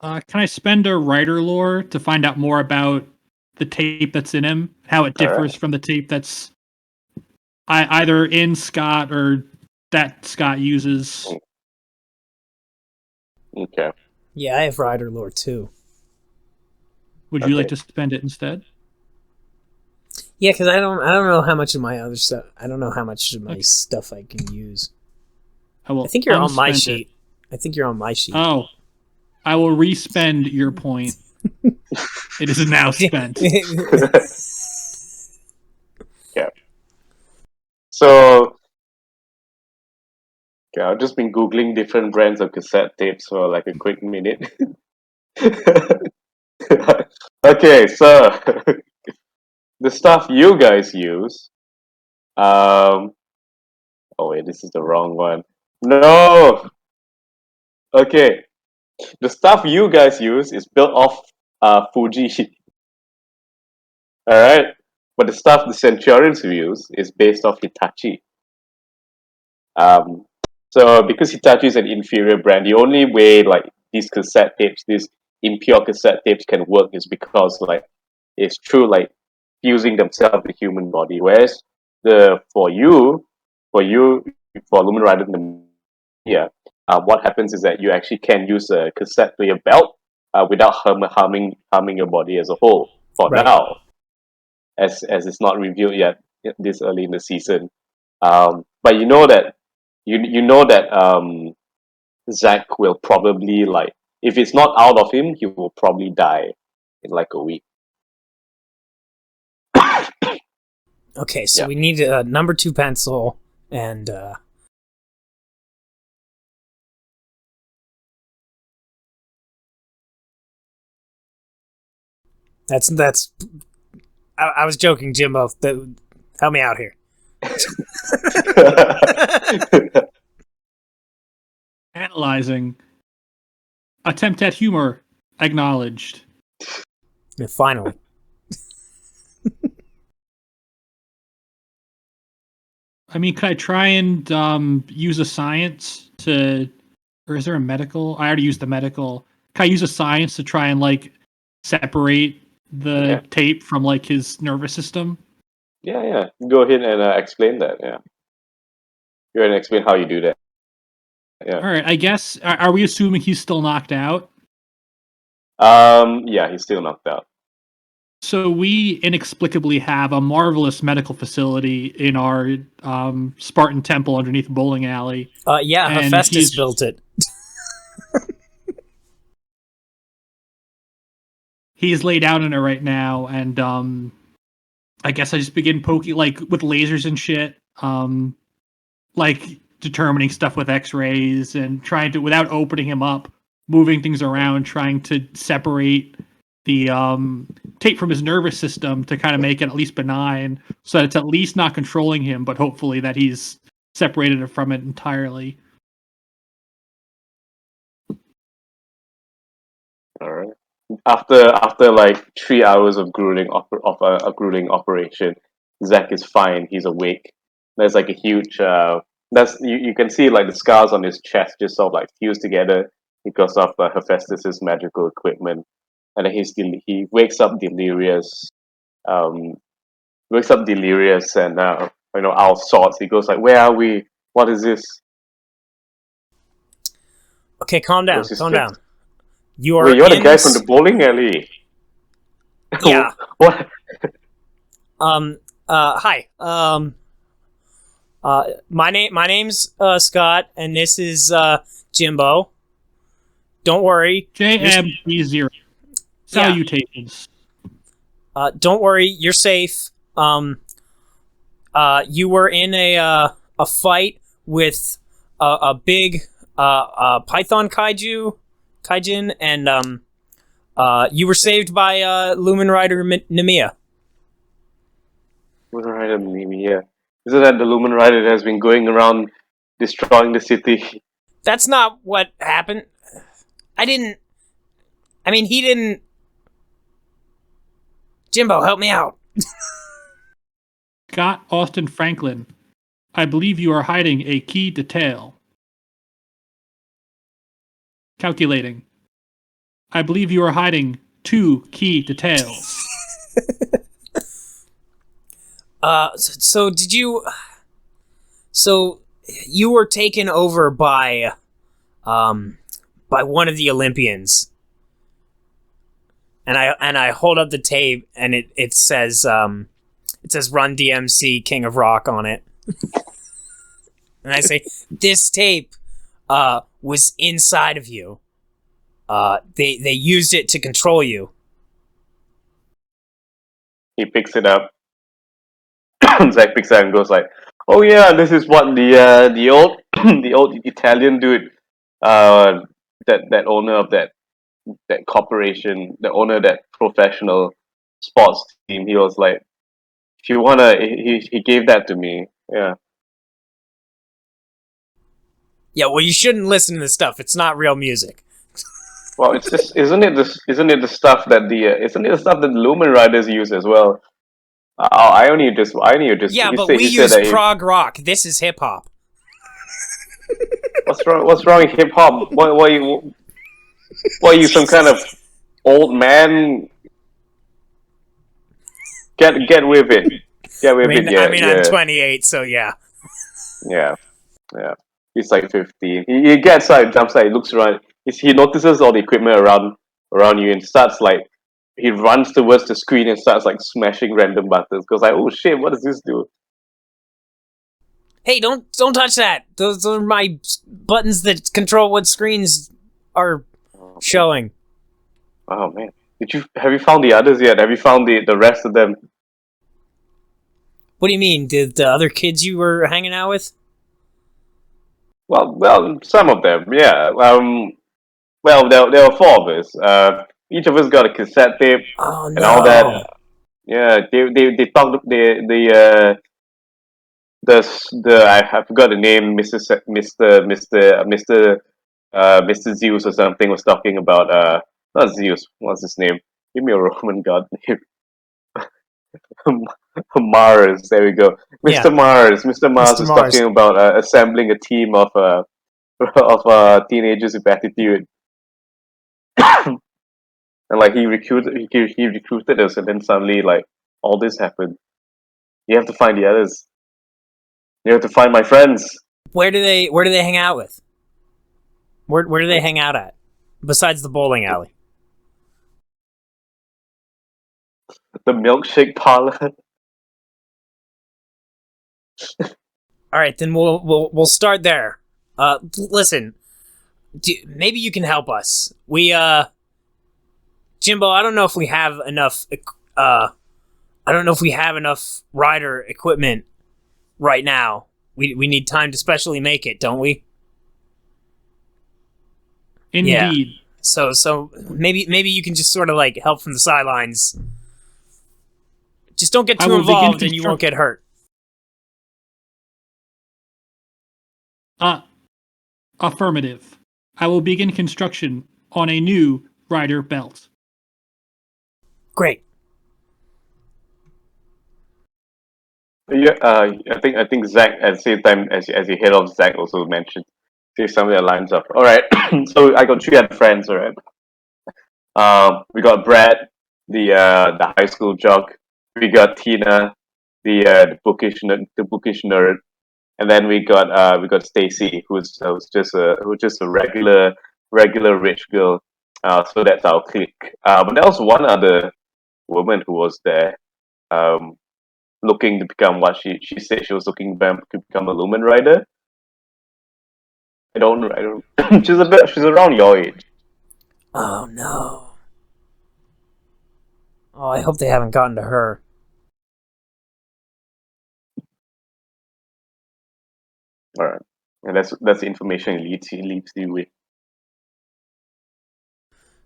[SPEAKER 3] Can I spend a writer lore to find out more about the tape that's in him? How it differs
[SPEAKER 2] Alright.
[SPEAKER 3] from the tape that's either in Scott or that Scott uses?
[SPEAKER 2] Okay.
[SPEAKER 1] Yeah, I have Rider Lore too.
[SPEAKER 3] Would you like
[SPEAKER 2] Okay.
[SPEAKER 3] to spend it instead?
[SPEAKER 1] Yeah, because I don't know how much of my other stuff. I don't know how much of my
[SPEAKER 3] Okay.
[SPEAKER 1] stuff I can use.
[SPEAKER 3] I will.
[SPEAKER 1] I think you're on my
[SPEAKER 3] unspend
[SPEAKER 1] sheet. I think you're on my sheet.
[SPEAKER 3] Oh, I will respend your point. It is now spent.
[SPEAKER 2] Yeah. So I've just been googling different brands of cassette tapes for like a quick minute. Okay, so the stuff you guys use. Oh wait, this is the wrong one. No. Okay, the stuff you guys use is built off Fuji. All right, but the stuff the Centurions use is based off Hitachi. Um, So because Hitachi is an inferior brand, the only way like these cassette tapes, these impure cassette tapes can work is because like it's through like fusing themselves with the human body. Whereas for you for Lumen Rider what happens is that you actually can use a cassette player belt without harming your body as a whole. For
[SPEAKER 1] Right.
[SPEAKER 2] now, as it's not revealed yet this early in the season. But you know that Zack will probably like if it's not out of him, he will probably die in like a week.
[SPEAKER 1] Okay, so
[SPEAKER 2] Yeah.
[SPEAKER 1] we need a number 2 pencil and that's. I was joking, Jimbo. Help me out here.
[SPEAKER 3] Analyzing. Attempt at humor acknowledged.
[SPEAKER 1] Yeah, finally.
[SPEAKER 3] I mean, could I try and use a science to, or is there a medical? I already used the medical. Can I use a science to try and like separate the tape from like his nervous system?
[SPEAKER 2] Yeah. Go ahead and explain that. Yeah. Go ahead and explain how you do that. Yeah.
[SPEAKER 3] All right. I guess are we assuming he's still knocked out?
[SPEAKER 2] Yeah, he's still knocked out.
[SPEAKER 3] So we inexplicably have a marvelous medical facility in our Spartan temple underneath a bowling alley.
[SPEAKER 1] Yeah,
[SPEAKER 3] And
[SPEAKER 1] Hephaestus built it.
[SPEAKER 3] He's laid out in it right now, and I guess I just begin poking like with lasers and shit, like determining stuff with X-rays and trying to, without opening him up, moving things around, trying to separate the tape from his nervous system to kind of make it at least benign, so that it's at least not controlling him, but hopefully that he's separated from it entirely.
[SPEAKER 2] All right. After like 3 hours of a grueling operation, Zack is fine. He's awake. There's like a huge you can see like the scars on his chest just sort of like fused together because of Hephaestus's magical equipment, and then he wakes up delirious. Um, and out of sorts. He goes like, "Where are we? What is this?"
[SPEAKER 1] Okay, calm down.
[SPEAKER 2] Where's his
[SPEAKER 1] Calm
[SPEAKER 2] face?
[SPEAKER 1] down. You are
[SPEAKER 2] Wait, you're the
[SPEAKER 1] in
[SPEAKER 2] guy
[SPEAKER 1] this-
[SPEAKER 2] from the bowling alley.
[SPEAKER 1] Yeah.
[SPEAKER 2] What?
[SPEAKER 1] Hi. My name's Scott, and this is Jimbo. Don't worry.
[SPEAKER 3] JMB0. Salutations.
[SPEAKER 1] Don't worry. You're safe. You were in a fight with a big python kaijin, and you were saved by Lumen Ryder Nemiya.
[SPEAKER 2] Lumen Rider Mimi, yeah. Isn't that the Lumen Rider that has been going around destroying the city?
[SPEAKER 1] That's not what happened. He didn't. Jimbo, help me out.
[SPEAKER 3] Scott Austin Franklin, I believe you are hiding a key detail. Calculating. I believe you are hiding 2 key details.
[SPEAKER 1] So did you? So you were taken over by one of the Olympians, and I hold up the tape, and it says Run DMC King of Rock on it, and I say this tape was inside of you. They used it to control you.
[SPEAKER 2] He picks it up. Zack picks it up and goes like, "Oh yeah, this is what the old the old Italian dude, that owner of that corporation, the owner of that professional sports team. He was like, if you wanna, he gave that to me. Yeah."
[SPEAKER 1] Yeah, well, you shouldn't listen to this stuff. It's not real music.
[SPEAKER 2] Well, it's just isn't it the stuff that the Lumen Riders use as well? I only just
[SPEAKER 1] Yeah,
[SPEAKER 2] he
[SPEAKER 1] but
[SPEAKER 2] said,
[SPEAKER 1] we
[SPEAKER 2] he said
[SPEAKER 1] use
[SPEAKER 2] that
[SPEAKER 1] prog rock. This is hip hop.
[SPEAKER 2] What's wrong? What's wrong with hip hop? What are you, some kind of old man? Get with it. Get with it. Yeah,
[SPEAKER 1] I'm
[SPEAKER 2] yeah,
[SPEAKER 1] 28, so yeah.
[SPEAKER 2] yeah, yeah. He's like 15. He gets out, jumps out, he looks around. He notices all the equipment around you and starts like he runs towards the screen and starts like smashing random buttons. Because like, oh shit, what does this do?
[SPEAKER 1] Hey, don't touch that. Those are my buttons that control what screens are showing.
[SPEAKER 2] Oh man, have you found the others yet? Have you found the rest of them?
[SPEAKER 1] What do you mean? Did the other kids you were hanging out with?
[SPEAKER 2] Well, some of them, yeah. Well, there were four of us. Each of us got a cassette tape
[SPEAKER 1] Oh
[SPEAKER 2] and all that.
[SPEAKER 1] no.
[SPEAKER 2] Yeah, they talked I forgot the name, Mr. Zeus or something was talking about not Zeus, what's his name? Give me a Roman god name. Mars, there we go.
[SPEAKER 1] Yeah.
[SPEAKER 2] Mr. Mars
[SPEAKER 1] Mr.
[SPEAKER 2] was
[SPEAKER 1] Mars.
[SPEAKER 2] talking about assembling a team of teenagers with attitude. And like he recruited us, and then suddenly like all this happened. You have to find the others. You have to find my friends.
[SPEAKER 1] Where do they hang out with? Where do they hang out at? Besides the bowling alley.
[SPEAKER 2] The milkshake parlor.
[SPEAKER 1] All right, then we'll start there. Listen, maybe you can help us. We Jimbo, I don't know if we have enough. I don't know if we have enough rider equipment right now. We need time to specially make it, don't we?
[SPEAKER 3] Indeed.
[SPEAKER 1] Yeah. So maybe you can just sort of like help from the sidelines. Just don't get too involved, and you won't get hurt.
[SPEAKER 3] Affirmative. I will begin construction on a new rider belt.
[SPEAKER 1] Great.
[SPEAKER 2] Yeah, I think Zach at the same time as you head off, Zach also mentioned say something that lines up. All right, so I got three other friends. All right, we got Brad, the high school jock. We got Tina, the bookish nerd, and then we got Stacy, who's just a regular rich girl. So that's our clique. But there was one other woman who was there. Um, Looking to become what she said she was looking to become a Lumen Rider. I don't she's around your age.
[SPEAKER 1] Oh no. Oh, I hope they haven't gotten to her.
[SPEAKER 2] Alright. And that's the information he leaves you with.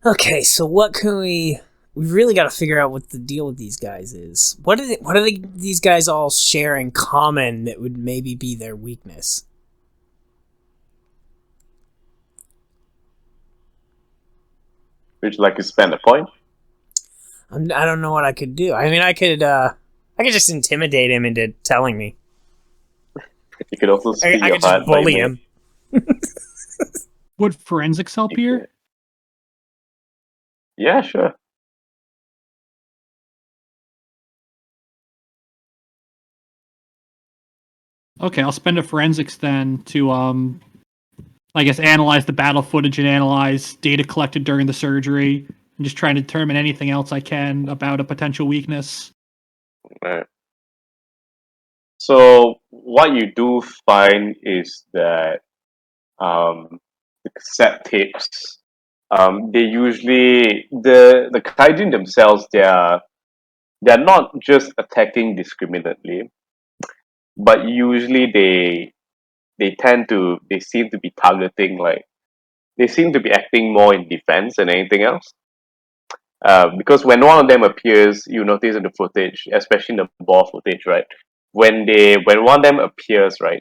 [SPEAKER 1] Okay, so what can we really got to figure out what the deal with these guys is. What do these guys all share in common that would maybe be their weakness?
[SPEAKER 2] Would you like to spend a point?
[SPEAKER 1] I don't know what I could do. I mean, I could just intimidate him into telling me.
[SPEAKER 2] You could also steal
[SPEAKER 1] I
[SPEAKER 2] your
[SPEAKER 1] could just
[SPEAKER 2] heart.
[SPEAKER 1] bully him.
[SPEAKER 3] Would forensics help here?
[SPEAKER 2] Yeah, sure.
[SPEAKER 3] Okay, I'll spend a forensics then to I guess analyze the battle footage and analyze data collected during the surgery and just try to determine anything else I can about a potential weakness.
[SPEAKER 2] Right. So what you do find is that the cassette tapes, they usually the kaijin themselves, they're not just attacking discriminately, but usually they seem to be targeting, like they seem to be acting more in defense than anything else. Because when one of them appears, you notice in the footage, especially in the ball footage, right? When one of them appears, right,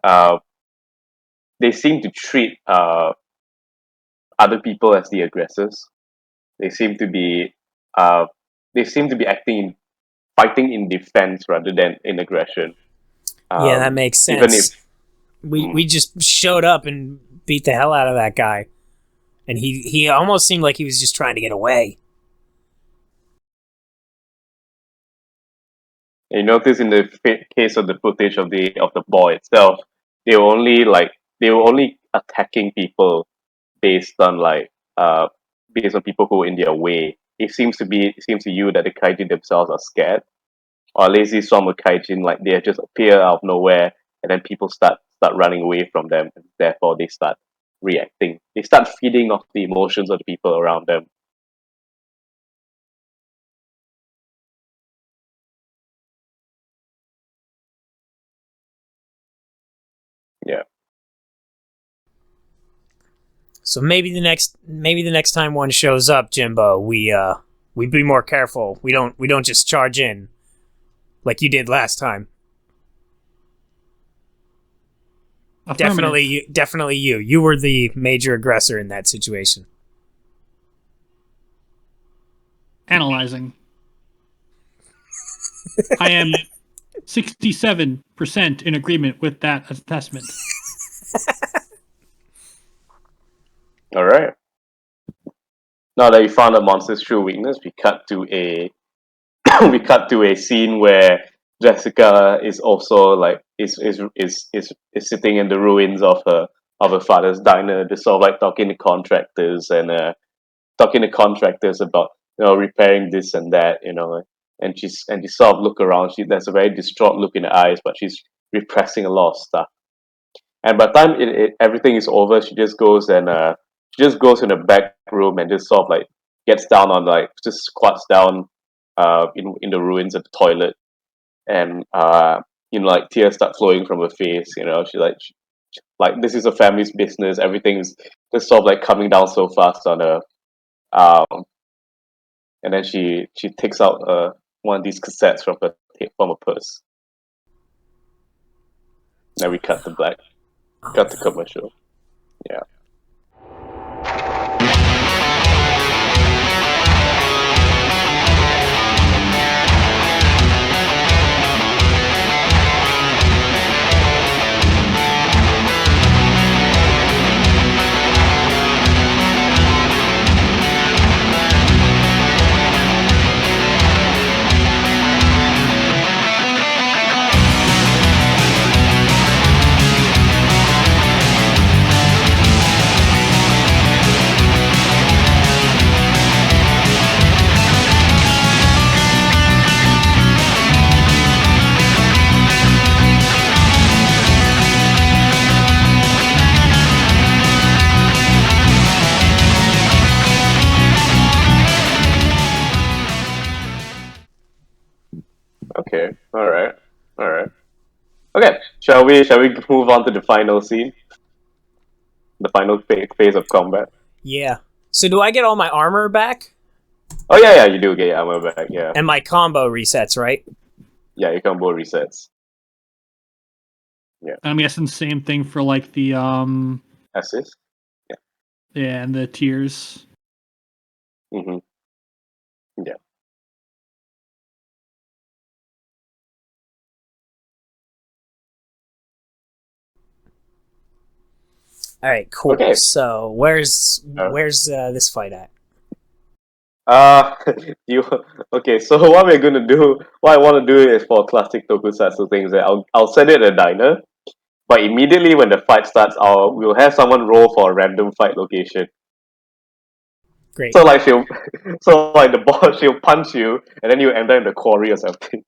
[SPEAKER 2] uh, they seem to treat other people as the aggressors. They seem to be uh, fighting in defense rather than in aggression.
[SPEAKER 1] Yeah, that makes
[SPEAKER 2] Even
[SPEAKER 1] sense.
[SPEAKER 2] if
[SPEAKER 1] We just showed up and beat the hell out of that guy, and he almost seemed like he was just trying to get away.
[SPEAKER 2] And you notice in the case of the footage of the ball itself, they were only attacking people based on based on people who were in their way. It seems to you that the kaijin themselves are scared, or at least these some of kaijin, like they just appear out of nowhere, and then people start running away from them, and therefore they start reacting. They start feeding off the emotions of the people around them. Yeah.
[SPEAKER 1] So maybe the next time one shows up, Jimbo, we be more careful. We don't just charge in like you did last time. Definitely you. You were the major aggressor in that situation.
[SPEAKER 3] Analyzing. I am 67% in agreement with that assessment.
[SPEAKER 2] All right. Now that we found a monster's true weakness, we cut to a scene where Jessica is also is sitting in the ruins of her father's diner, just sort of like talking to contractors about repairing this and that, and she's sort of look around. There's a very distraught look in her eyes, but she's repressing a lot of stuff. And by the time everything is over, she just goes in the back room and just sort of like gets down on just squats down in the ruins of the toilet, and tears start flowing from her face. She like this is a family's business. Everything's just sort of like coming down so fast on her. And then she takes out one of these cassettes from her purse. Then we cut the commercial. Yeah. Okay. All right. Okay. Shall we move on to the final scene? The final phase of combat.
[SPEAKER 1] Yeah. So do I get all my armor back?
[SPEAKER 2] Oh yeah, you do get your armor back. Yeah.
[SPEAKER 1] And my combo resets, right?
[SPEAKER 2] Yeah, your combo resets. Yeah.
[SPEAKER 3] I'm guessing same thing for like the
[SPEAKER 2] assist.
[SPEAKER 3] Yeah, and the tiers.
[SPEAKER 2] Mm-hmm. Yeah.
[SPEAKER 1] All right, cool.
[SPEAKER 2] Okay.
[SPEAKER 1] So where's this fight at?
[SPEAKER 2] Okay. So what we're gonna do? What I want to do is for classic tokusatsu things. I'll set it at a diner, but immediately when the fight starts, we'll have someone roll for a random fight location.
[SPEAKER 1] Great.
[SPEAKER 2] So like the boss, she'll punch you, and then you end up in the quarry or something.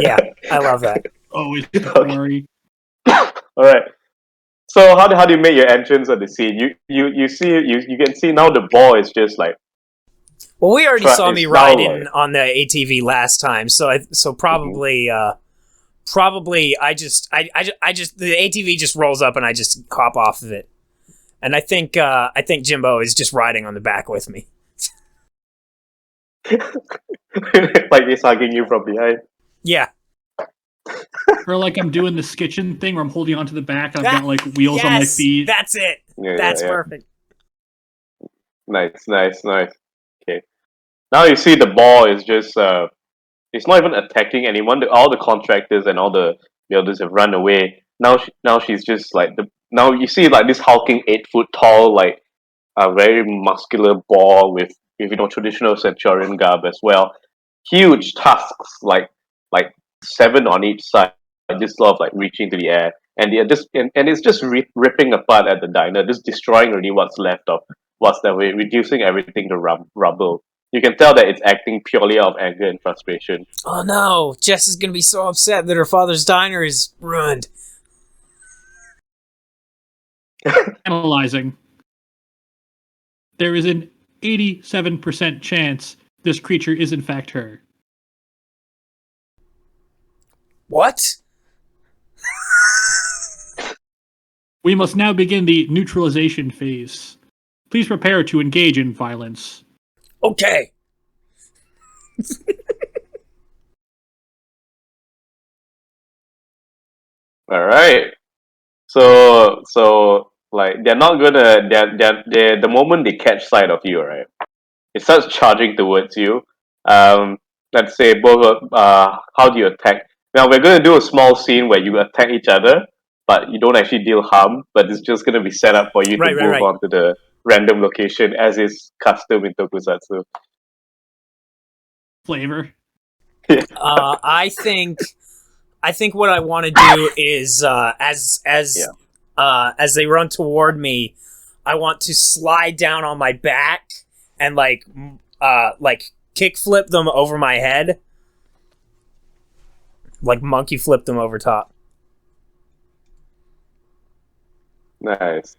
[SPEAKER 1] Yeah, I love that.
[SPEAKER 3] Always the quarry.
[SPEAKER 2] All right. So how do you make your entrance of the scene? You can see now the ball is just like.
[SPEAKER 1] Well, we already saw me riding on the ATV last time, so probably I just the ATV just rolls up and I just hop off of it, and I think Jimbo is just riding on the back with me.
[SPEAKER 2] Like he's hugging you from behind.
[SPEAKER 1] Yeah.
[SPEAKER 3] Or like I'm doing the skitching thing where I'm holding onto the back and I've got like wheels on my feet.
[SPEAKER 1] That's it. That's perfect.
[SPEAKER 2] Nice. Okay. Now you see the ball is just it's not even attacking anyone. All the contractors and all the builders have run away. now she's just like now you see like this hulking 8 foot tall, like a very muscular ball with traditional Centurion garb as well. Huge tusks, like seven on each side, just sort of like reaching to the air, and they're just and it's just ripping apart at the diner, just destroying really what's left of what's there, reducing everything to rubble. You can tell that it's acting purely out of anger and frustration.
[SPEAKER 1] Oh no, Jess is gonna be so upset that her father's diner is ruined.
[SPEAKER 3] Analyzing. There is an 87% chance this creature is in fact her.
[SPEAKER 1] What?
[SPEAKER 3] We must now begin the neutralization phase. Please prepare to engage in violence.
[SPEAKER 1] Okay.
[SPEAKER 2] All right. So like they're not gonna they're the moment they catch sight of you, right? It starts charging towards you. Um, let's say both. How do you attack? Now we're gonna do a small scene where you attack each other, but you don't actually deal harm. But it's just gonna be set up for you to move on to the random location as is custom in tokusatsu.
[SPEAKER 3] Flavor.
[SPEAKER 1] I think what I want to do is as they run toward me, I want to slide down on my back and like kick flip them over my head, like monkey flip them over top.
[SPEAKER 2] Nice.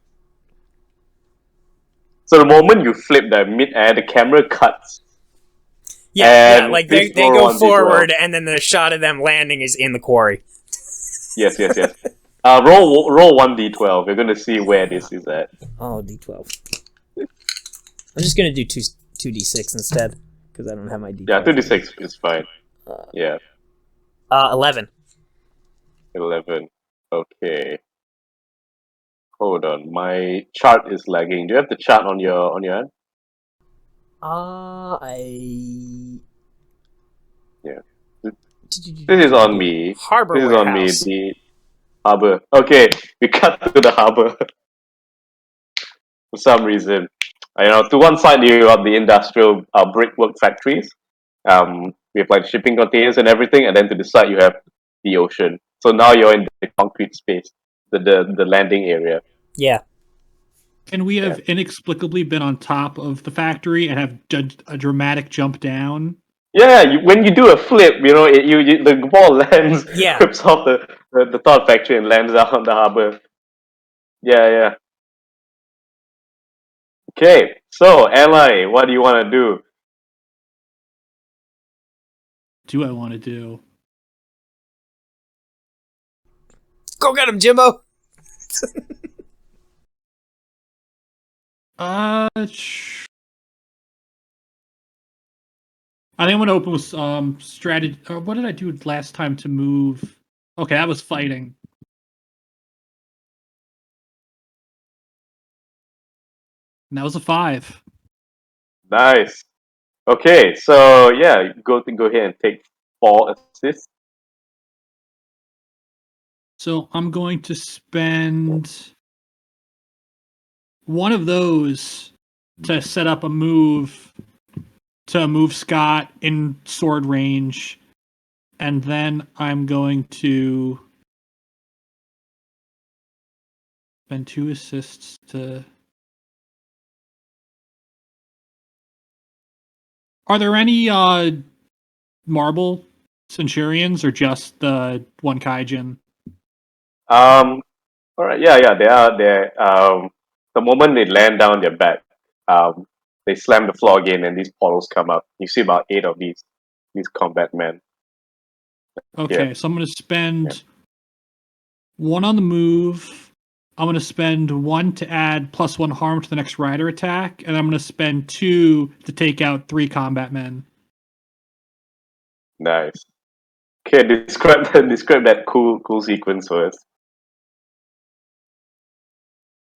[SPEAKER 2] So the moment you flip that mid-air, the camera cuts.
[SPEAKER 1] Yeah, like they go forward, and then the shot of them landing is in the quarry.
[SPEAKER 2] Yes. Roll 1d12. We're gonna see where this is at.
[SPEAKER 1] Oh, d12. I'm just gonna do 2d6 instead because I don't have my d12.
[SPEAKER 2] Yeah, 2d6 is fine. Yeah.
[SPEAKER 1] 11.
[SPEAKER 2] 11. Okay. Hold on, my chart is lagging. Do you have the chart on your end? Yeah. This is on me.
[SPEAKER 1] Harbor
[SPEAKER 2] This
[SPEAKER 1] warehouse.
[SPEAKER 2] is on me. The harbor. Okay, we cut to the harbor. For some reason, to one side you have the industrial brickwork factories. We have like shipping containers and everything, and then to the side you have the ocean. So now you're in the concrete space, the landing area.
[SPEAKER 1] Yeah.
[SPEAKER 3] And we have inexplicably been on top of the factory and have done a dramatic jump down.
[SPEAKER 2] Yeah, when you do a flip, the ball lands, rips off the thought factory and lands out on the harbor. Yeah. Okay, so Ally, what do you want to do?
[SPEAKER 3] Do I want to do?
[SPEAKER 1] Go get him, Jimbo.
[SPEAKER 3] I think I'm gonna open with strategy. What did I do last time to move? Okay, that was fighting. And that was a 5.
[SPEAKER 2] Nice. Okay, so yeah, go ahead and take 4 assists.
[SPEAKER 3] So I'm going to spend one of those to set up a move to move Scott in sword range, and then I'm going to spend 2 assists to. Are there any marble centurions or just the one kaijin?
[SPEAKER 2] All right, yeah, they are there. The moment they land down their back, they slam the floor again, and these portals come up. You see about 8 of these combat men.
[SPEAKER 3] Okay, so I'm going to spend 1 on the move. I'm going to spend 1 to add +1 harm to the next rider attack, and I'm going to spend 2 to take out 3 combat men.
[SPEAKER 2] Nice. Okay, describe that cool sequence for us.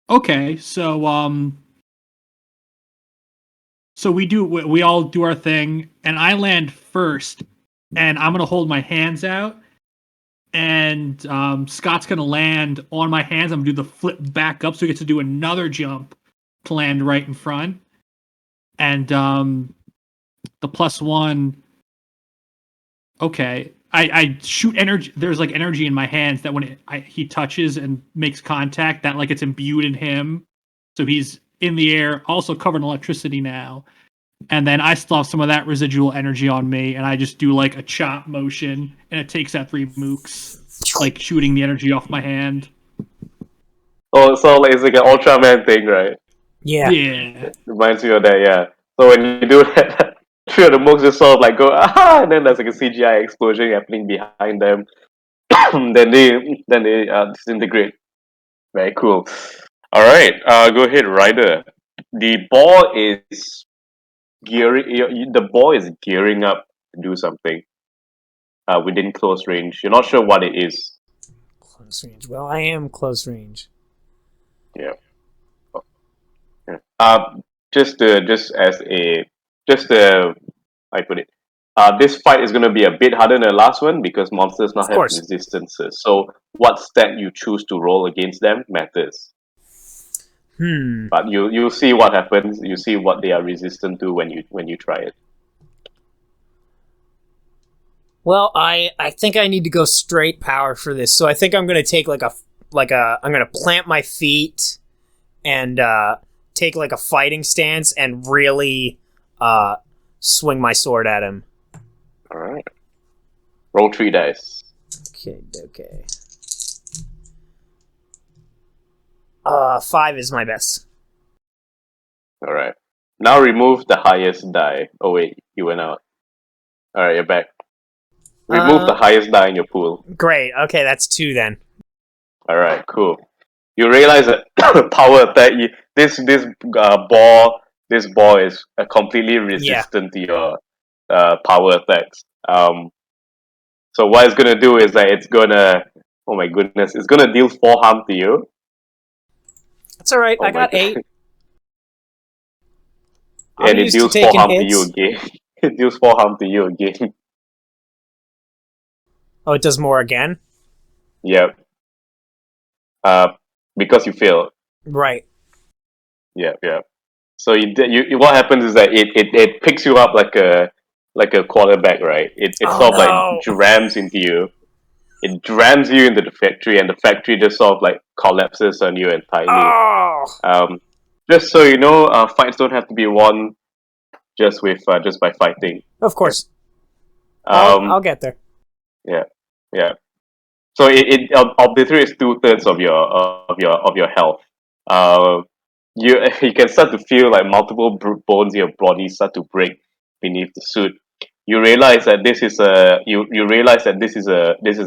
[SPEAKER 3] Okay, so we all do our thing, and I land first, and I'm gonna hold my hands out, and Scott's gonna land on my hands. I'm gonna do the flip back up, so he gets to do another jump to land right in front. And the +1. Okay, I shoot energy. There's like energy in my hands that when he touches and makes contact, that like it's imbued in him. So he's in the air, also covered in electricity now. And then I still have some of that residual energy on me, and I just do like a chop motion, and it takes out 3 mooks, like shooting the energy off my hand.
[SPEAKER 2] Oh, so like, it's like an Ultraman thing, right?
[SPEAKER 1] Yeah.
[SPEAKER 3] Yeah.
[SPEAKER 2] Reminds me of that, yeah. So when you do that, 3 of the mooks just sort of like go, ah, and then there's like a CGI explosion happening behind them. then they disintegrate. Very cool. All right, go ahead, Ryder. The ball is the ball is gearing up to do something within close range. You're not sure what it is.
[SPEAKER 1] Close range. Well, I am close range.
[SPEAKER 2] Yeah. Just I put it. This fight is going to be a bit harder than the last one because monsters now
[SPEAKER 1] Of
[SPEAKER 2] have
[SPEAKER 1] course.
[SPEAKER 2] resistances. So what stat you choose to roll against them matters. But you'll see what happens. You see what they are resistant to when you try it.
[SPEAKER 1] Well, I think I need to go straight power for this. So I think I'm gonna take I'm gonna plant my feet and take like a fighting stance and really swing my sword at him.
[SPEAKER 2] All right. Roll 3 dice.
[SPEAKER 1] Okay. 5 is my best.
[SPEAKER 2] All right. Now remove the highest die. Oh wait, you went out. All right, you're back. Remove the highest die in your pool.
[SPEAKER 1] Great. Okay, that's 2 then.
[SPEAKER 2] All right, cool. You realize that power attack. This ball is completely resistant to your power attacks. So what it's gonna do is that it's gonna, oh my goodness, it's gonna deal 4 harm to you.
[SPEAKER 1] That's all right.
[SPEAKER 2] Oh
[SPEAKER 1] I got 8.
[SPEAKER 2] And it deals 4 harm to you again. It deals 4 harm to you again.
[SPEAKER 1] Oh, it does more again?
[SPEAKER 2] Yep. Because you failed.
[SPEAKER 1] Right.
[SPEAKER 2] Yeah. So what happens is that it picks you up like a quarterback, right? It sort of like drams into you. It drams you into the factory, and the factory just sort of like collapses on you entirely.
[SPEAKER 1] Oh!
[SPEAKER 2] Just so you know, fights don't have to be won just by fighting.
[SPEAKER 1] Of course. I'll get there.
[SPEAKER 2] Yeah. So it obliterates 2/3 of your health. You can start to feel like multiple bones in your body start to break beneath the suit. You realize that this is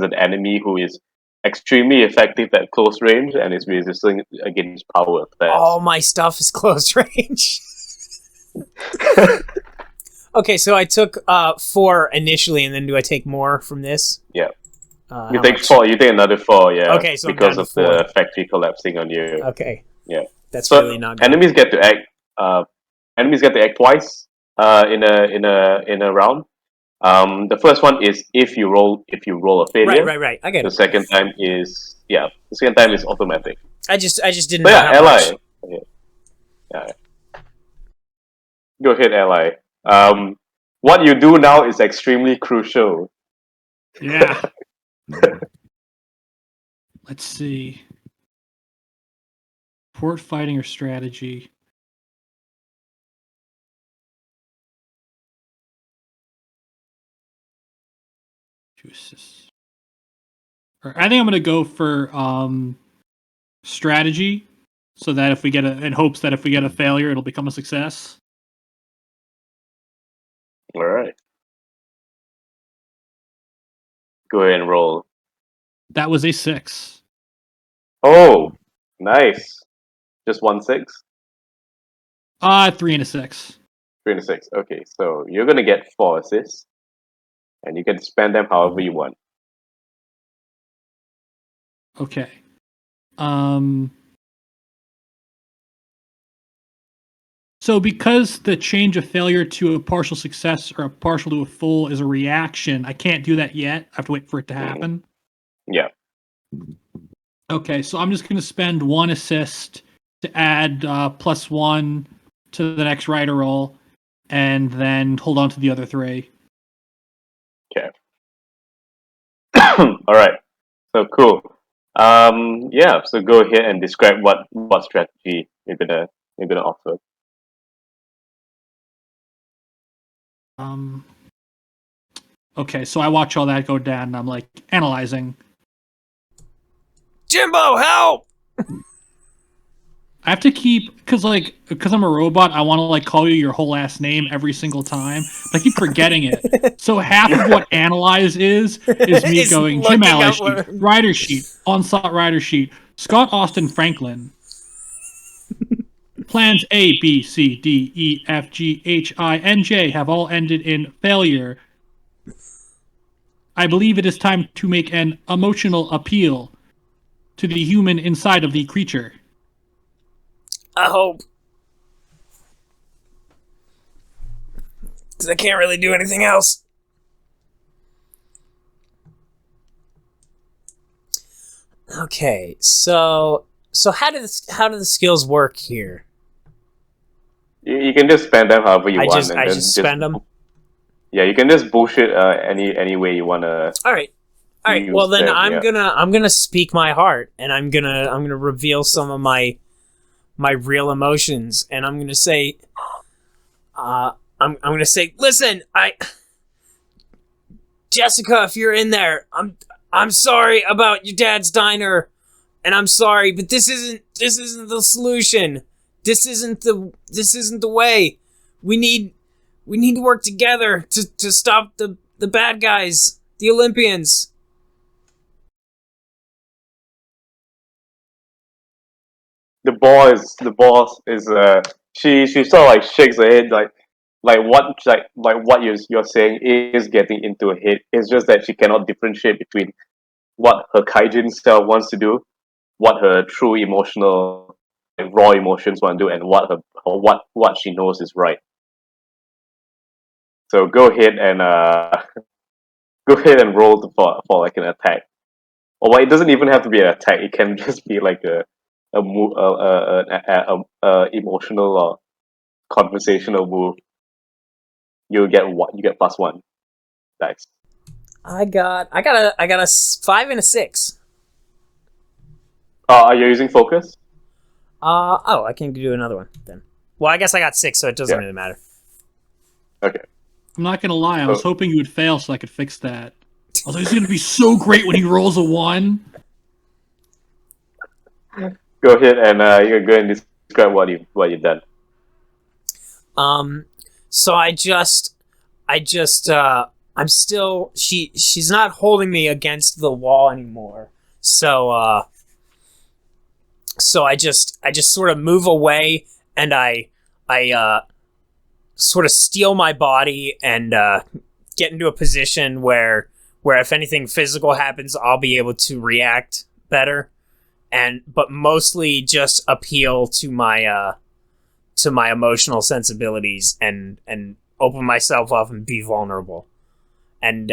[SPEAKER 2] an enemy who is extremely effective at close range and is resistant against power attacks.
[SPEAKER 1] All my stuff is close range. Okay, so I took 4 initially, and then do I take more from this?
[SPEAKER 2] Yeah. You take 4. You take another 4. Yeah.
[SPEAKER 1] Okay, so
[SPEAKER 2] because of the factory collapsing on you.
[SPEAKER 1] Okay.
[SPEAKER 2] Yeah.
[SPEAKER 1] That's really not good.
[SPEAKER 2] Enemies get to act twice in a round. The first one is if you roll a failure.
[SPEAKER 1] Right. I get it.
[SPEAKER 2] The second time is automatic.
[SPEAKER 1] I just didn't know how
[SPEAKER 2] Ally.
[SPEAKER 1] much.
[SPEAKER 2] Yeah. Go ahead, Ally. What you do now is extremely crucial.
[SPEAKER 3] Yeah. Let's see. Port fighting or strategy? I think I'm gonna go for strategy, so that if we get in hopes that if we get a failure, it'll become a success.
[SPEAKER 2] All right. Go ahead and roll.
[SPEAKER 3] That was a 6.
[SPEAKER 2] Oh, nice. Just 1 6?
[SPEAKER 3] 3 and a 6.
[SPEAKER 2] 3 and a 6. Okay, so you're gonna get 4 assists, and you can spend them however you want.
[SPEAKER 3] Okay. So because the change of failure to a partial success or a partial to a full is a reaction, I can't do that yet. I have to wait for it to happen.
[SPEAKER 2] Yeah.
[SPEAKER 3] Okay, so I'm just going to spend 1 assist to add +1 to the next rider roll, and then hold on to the other 3.
[SPEAKER 2] Okay. All right. So cool. Yeah. So go ahead and describe what strategy you're gonna offer.
[SPEAKER 3] Okay, so I watch all that go down, and I'm like analyzing.
[SPEAKER 1] Jimbo, help!
[SPEAKER 3] I have to keep because I'm a robot. I want to like call you your whole last name every single time, but I keep forgetting it. So half of what analyze is me
[SPEAKER 1] Is
[SPEAKER 3] going Jim
[SPEAKER 1] looking
[SPEAKER 3] Alley
[SPEAKER 1] up
[SPEAKER 3] sheet,
[SPEAKER 1] what-
[SPEAKER 3] rider sheet, onslaught rider sheet, Scott Austin Franklin. Plans A, B, C, D, E, F, G, H, I, and J have all ended in failure. I believe it is time to make an emotional appeal to the human inside of the creature.
[SPEAKER 1] I hope. Because I can't really do anything else. Okay, so how do the skills work here?
[SPEAKER 2] You can just spend them however you
[SPEAKER 1] I
[SPEAKER 2] want,
[SPEAKER 1] just
[SPEAKER 2] and
[SPEAKER 1] I
[SPEAKER 2] then
[SPEAKER 1] just spend them.
[SPEAKER 2] Yeah, you can just bullshit any way you wanna.
[SPEAKER 1] All right.
[SPEAKER 2] use
[SPEAKER 1] Well, then
[SPEAKER 2] them,
[SPEAKER 1] I'm
[SPEAKER 2] yeah.
[SPEAKER 1] gonna speak my heart, and I'm gonna reveal some of my real emotions, and I'm gonna say, I'm gonna say, listen, Jessica, if you're in there, I'm sorry about your dad's diner, and I'm sorry, but this isn't the solution. This isn't the way. We need to work together to stop the bad guys, the Olympians.
[SPEAKER 2] The boss is she sort of like shakes her head what you're saying is getting into her head. It's just that she cannot differentiate between what her kaijin self wants to do, what her true emotional raw emotions want to do, and what she knows is right. So go ahead and go ahead and roll for like an attack. Or well, it doesn't even have to be an attack. It can just be like a emotional or conversational move. You get +1 dice.
[SPEAKER 1] I got a 5 and a 6.
[SPEAKER 2] Are you using focus?
[SPEAKER 1] Oh, I can do another one then. Well, I guess I got 6, so it doesn't
[SPEAKER 2] Yeah.
[SPEAKER 1] really matter.
[SPEAKER 2] Okay.
[SPEAKER 3] I'm not gonna lie, I was
[SPEAKER 2] So-
[SPEAKER 3] hoping you would fail so I could fix that. Although he's gonna be so great when he rolls a 1.
[SPEAKER 2] Go ahead and you can go and describe what you've done.
[SPEAKER 1] So I'm still she's not holding me against the wall anymore. So I just sort of move away, and I sort of steal my body and get into a position where if anything physical happens, I'll be able to react better, but mostly just appeal to my emotional sensibilities and open myself up and be vulnerable, and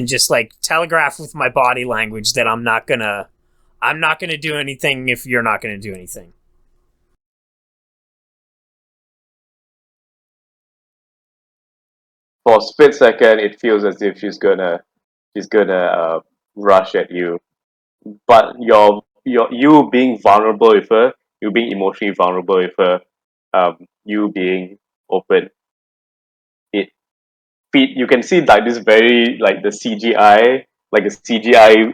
[SPEAKER 1] just like telegraph with my body language that I'm not gonna do anything if you're not gonna do anything.
[SPEAKER 2] For a split second, it feels as if she's gonna rush at you, but you being vulnerable with her, you being emotionally vulnerable with her, you being open. It you can see like this very like the CGI like a CGI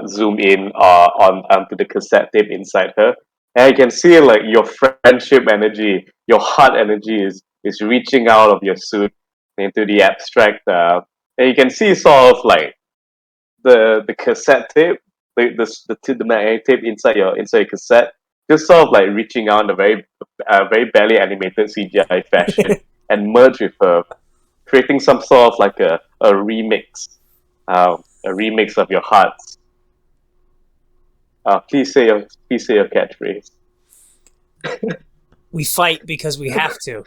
[SPEAKER 2] zoom in on onto the cassette tape inside her, and you can see like your friendship energy, your heart energy is reaching out of your suit into the abstract, and you can see sort of like the cassette tape, the magnetic tape inside your cassette, just sort of like reaching out in a very barely animated CGI fashion and merge with her, creating some sort of like a remix, a remix of your hearts. Please say your catchphrase.
[SPEAKER 1] We fight because we have to.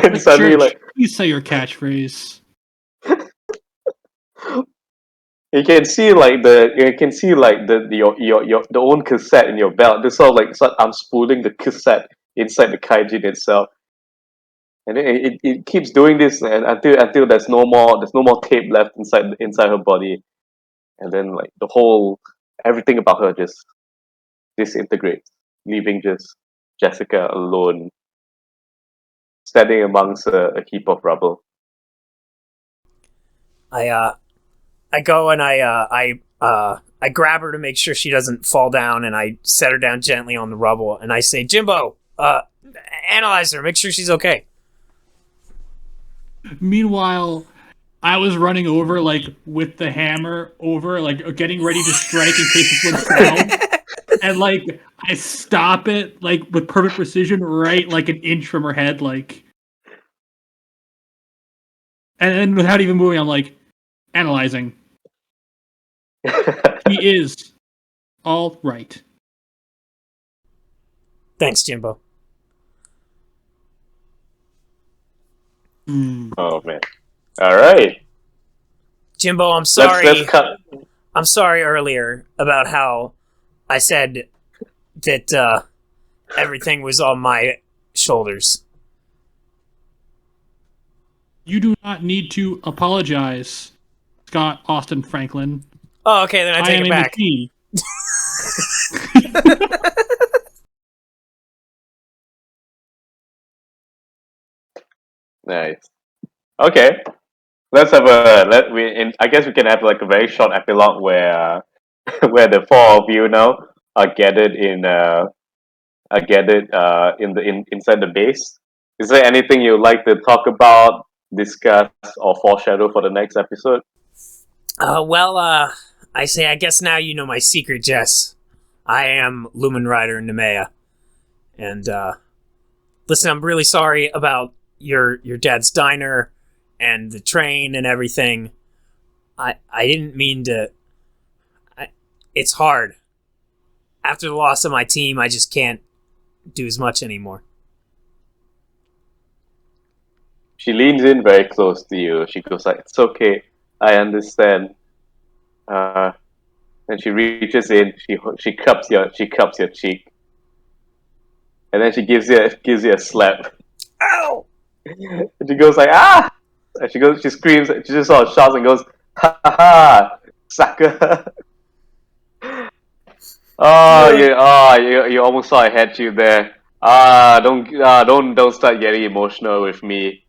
[SPEAKER 2] And suddenly,
[SPEAKER 3] Church, please say your catchphrase.
[SPEAKER 2] you can see your the own cassette in your belt. This sort of like I'm spooling the cassette inside the kaijin itself, and then it keeps doing this and until there's no more tape left inside her body, and then like the whole everything about her just disintegrates, leaving just Jessica alone, standing amongst a heap of rubble.
[SPEAKER 1] I go and I grab her to make sure she doesn't fall down, and I set her down gently on the rubble, and I say, Jimbo, analyze her, make sure she's okay.
[SPEAKER 3] Meanwhile, I was running over, like, with the hammer over, like, getting ready to strike in case this went down. And, like, I stop it, like, with perfect precision, right, like, an inch from her head, like. And then without even moving, I'm like, analyzing. He is all right.
[SPEAKER 1] Thanks, Jimbo.
[SPEAKER 2] Oh man! All right,
[SPEAKER 1] Jimbo, I'm sorry.
[SPEAKER 2] Let's cut.
[SPEAKER 1] I'm sorry earlier about how I said that everything was on my shoulders.
[SPEAKER 3] You do not need to apologize, Scott Austin Franklin.
[SPEAKER 1] Oh, okay, then I take it back.
[SPEAKER 2] Nice. Okay, I guess we can have like a very short epilogue where where the four of you now are gathered inside the base. Is there anything you'd like to talk about, discuss, or foreshadow for the next episode?
[SPEAKER 1] I guess now you know my secret, Jess. I am Lumen Ryder Nemea. And, listen, I'm really sorry about your dad's diner and the train and everything. I didn't mean to... it's hard. After the loss of my team, I just can't do as much anymore.
[SPEAKER 2] She leans in very close to you. She goes like, "It's okay. I understand." Then she reaches in. She cups your cheek, and then she gives you a slap.
[SPEAKER 1] Ow!
[SPEAKER 2] And she goes like, "Ah!" And she screams. She just sort of shouts and goes, "Ha ha ha, sucker!" You almost saw I had you there. Don't start getting emotional with me,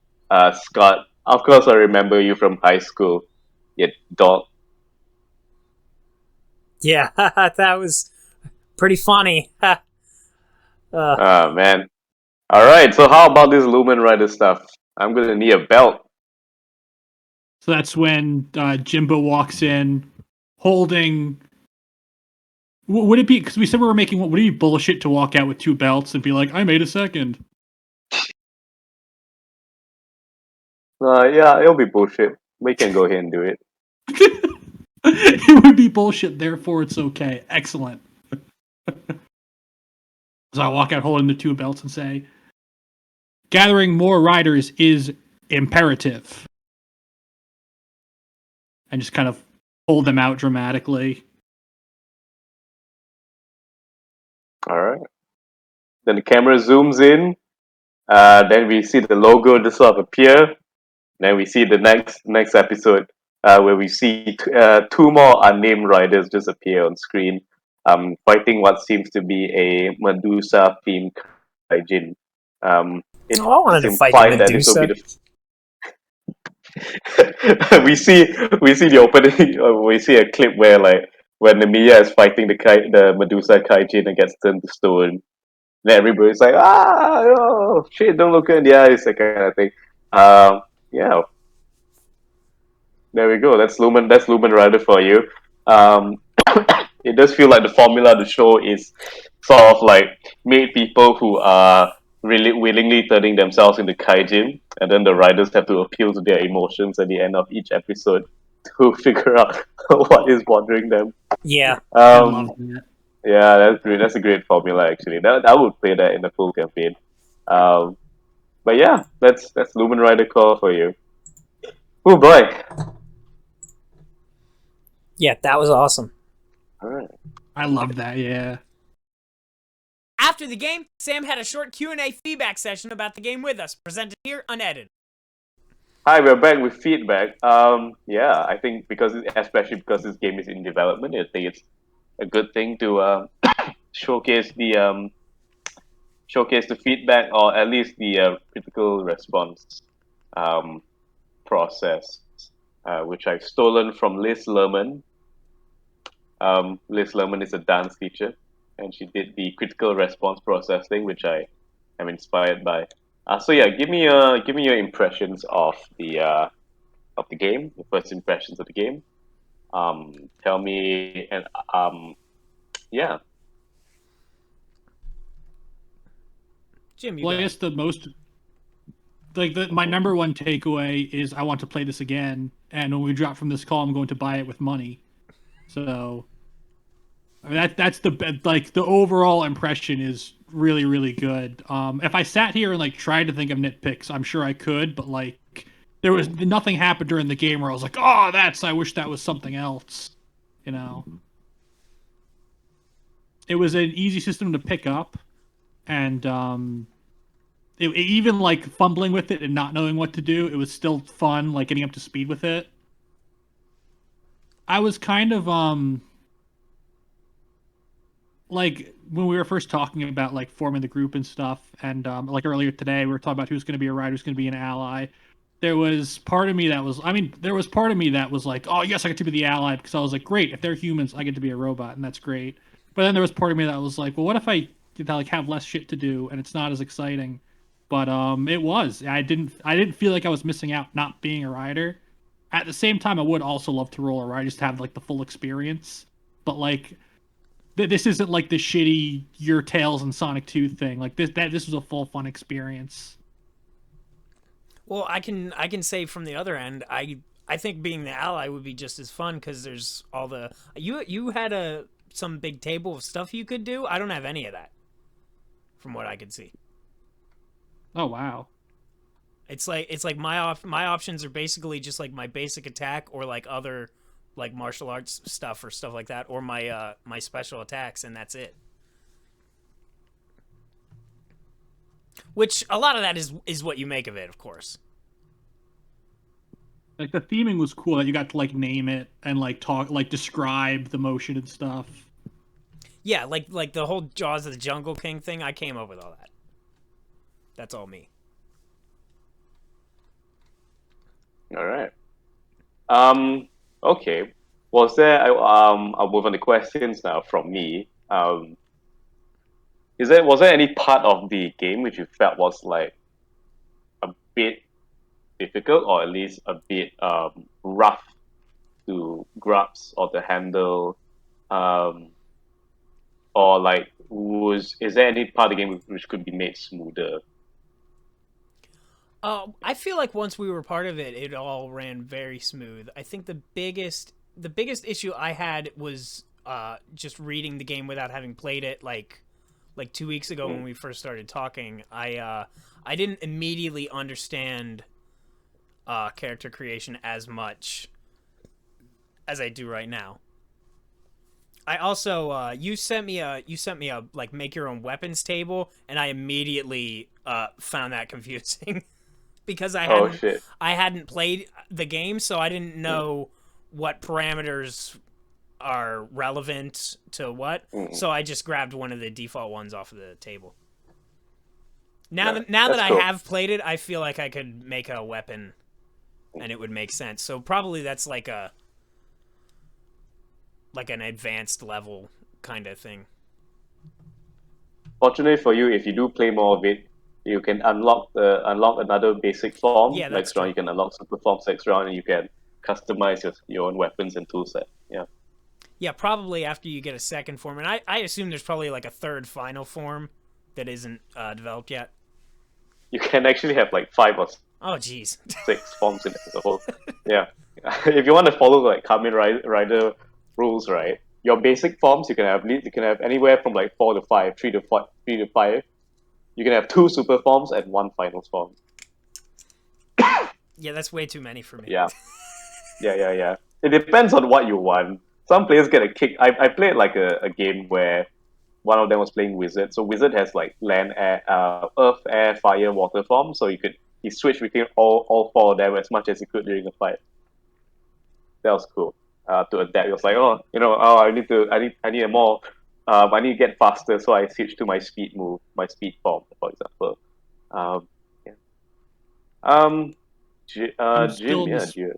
[SPEAKER 2] Scott. Of course, I remember you from high school. You dog.
[SPEAKER 1] Yeah, that was pretty funny.
[SPEAKER 2] Oh man. All right. So how about this Lumen Rider stuff? I'm gonna need a belt.
[SPEAKER 3] So that's when Jimbo walks in, holding. Would it be, because we said we were making one, would it be bullshit to walk out with two belts and be like, I made a second?
[SPEAKER 2] Yeah, it'll be bullshit. We can go ahead and do it.
[SPEAKER 3] It would be bullshit, therefore it's okay. Excellent. So I walk out holding the two belts and say, gathering more riders is imperative. And just kind of hold them out dramatically.
[SPEAKER 2] Alright. Then the camera zooms in. Then we see the logo just sort of appear. Then we see the next episode where we see two more unnamed riders just appear on screen, fighting what seems to be a Medusa themed kaijin.
[SPEAKER 1] I wanted to fight the Medusa.
[SPEAKER 2] We see the opening. We see a clip where when Namiya is fighting the Medusa kaijin and gets turned to stone. Then everybody's like, oh shit, don't look her in the eyes, that kind of thing. Yeah. There we go. That's Lumen Rider for you. It does feel like the formula of the show is sort of like made people who are really willingly turning themselves into kaijin, and then the riders have to appeal to their emotions at the end of each episode to figure out what is bothering them.
[SPEAKER 1] Yeah.
[SPEAKER 3] I love that.
[SPEAKER 2] Yeah, that's great. That's a great formula actually. I would play that in the full campaign. But yeah, that's Lumen Ryder Core for you. Oh boy!
[SPEAKER 1] Yeah, that was awesome.
[SPEAKER 2] All right.
[SPEAKER 3] I love that. Yeah.
[SPEAKER 1] After the game, Sam had a short Q&A feedback session about the game with us, presented here unedited.
[SPEAKER 2] Hi, we're back with feedback. Yeah, I think especially because this game is in development, I think it's a good thing to showcase the feedback, or at least the critical response um, process, which I've stolen from Liz Lerman. Liz Lerman is a dance teacher, and she did the critical response processing, which I am inspired by. So yeah, give me your impressions of the game, the first impressions of the game. Tell me, and yeah,
[SPEAKER 1] Jim, you
[SPEAKER 3] Well,
[SPEAKER 1] go
[SPEAKER 3] I
[SPEAKER 1] ahead.
[SPEAKER 3] guess my number one takeaway is I want to play this again, and when we drop from this call, I'm going to buy it with money. So I mean, that's the overall impression is really really good. If I sat here and like tried to think of nitpicks, I'm sure I could, but like there was nothing happened during the game where I was like, oh, I wish that was something else. You know, it was an easy system to pick up, and even like fumbling with it and not knowing what to do, it was still fun, like getting up to speed with it. I was kind of like when we were first talking about like forming the group and stuff, and like earlier today we were talking about who's going to be a rider, who's going to be an ally. There was part of me that was, I mean, there was part of me that was like, oh yes, I get to be the ally, because I was like, great, if they're humans, I get to be a robot, and that's great. But then there was part of me that was like, well, what if I like have less shit to do and it's not as exciting? But it was. I didn't feel like I was missing out not being a rider. At the same time, I would also love to roll a ride just to have like the full experience. But like this isn't like the shitty Your Tails and Sonic 2 thing. Like this was a full fun experience.
[SPEAKER 1] Well, I can say from the other end, I think being the ally would be just as fun because there's all the you had some big table of stuff you could do. I don't have any of that, from what I could see.
[SPEAKER 3] Oh wow.
[SPEAKER 1] It's like my options are basically just like my basic attack or like other like martial arts stuff or stuff like that, or my special attacks, and that's it. Which a lot of that is what you make of it, of course.
[SPEAKER 3] Like the theming was cool that you got to like name it and like talk, like describe the motion and stuff.
[SPEAKER 1] Yeah, like the whole Jaws of the Jungle King thing. I came up with all that. That's all me.
[SPEAKER 2] all right. Okay. I'll move on to questions now from me. Was there any part of the game which you felt was like a bit difficult, or at least a bit rough to grasp or to handle, um, or like is there any part of the game which could be made smoother?
[SPEAKER 1] I feel like once we were part of it, it all ran very smooth. I think the biggest issue I had was just reading the game without having played it. Like 2 weeks ago when we first started talking, I didn't immediately understand character creation as much as I do right now. I also you sent me a like make your own weapons table, and I immediately found that confusing because
[SPEAKER 2] Oh shit!
[SPEAKER 1] I hadn't played the game, so I didn't know what parameters are relevant to what.
[SPEAKER 2] Mm,
[SPEAKER 1] So I just grabbed one of the default ones off of the table. Now
[SPEAKER 2] yeah,
[SPEAKER 1] that
[SPEAKER 2] that's
[SPEAKER 1] I
[SPEAKER 2] cool.
[SPEAKER 1] have played it, I feel like I could make a weapon and it would make sense. So probably that's like an advanced level kind of thing.
[SPEAKER 2] Fortunately for you, if you do play more of it, you can unlock another basic form
[SPEAKER 1] Yeah, that's
[SPEAKER 2] next round.
[SPEAKER 1] true.
[SPEAKER 2] You can unlock super forms next round, and you can customize your own weapons and toolset. Yeah,
[SPEAKER 1] Yeah, probably after you get a second form, and I assume there's probably like a third final form that isn't developed yet.
[SPEAKER 2] you can actually have like
[SPEAKER 1] Oh, jeez.
[SPEAKER 2] 6 forms in the whole. Yeah, if you want to follow like Rider rules, right? Your basic forms you can have anywhere from like 4 to 5, 3 to 5, You can have 2 super forms and 1 final form.
[SPEAKER 1] Yeah, that's way too many for me.
[SPEAKER 2] Yeah. Yeah. It depends on what you want. Some players get a kick. I played like a game where one of them was playing Wizard. So Wizard has like land, air, earth, air, fire, water form. So he switched between all 4 of them as much as he could during a fight. That was cool. To adapt, it was like, I need a more, I need to get faster, so I switched to my speed form, for example. Yeah.
[SPEAKER 3] I'm
[SPEAKER 2] Jim,
[SPEAKER 3] still in
[SPEAKER 2] yeah,
[SPEAKER 3] this.
[SPEAKER 2] Jim.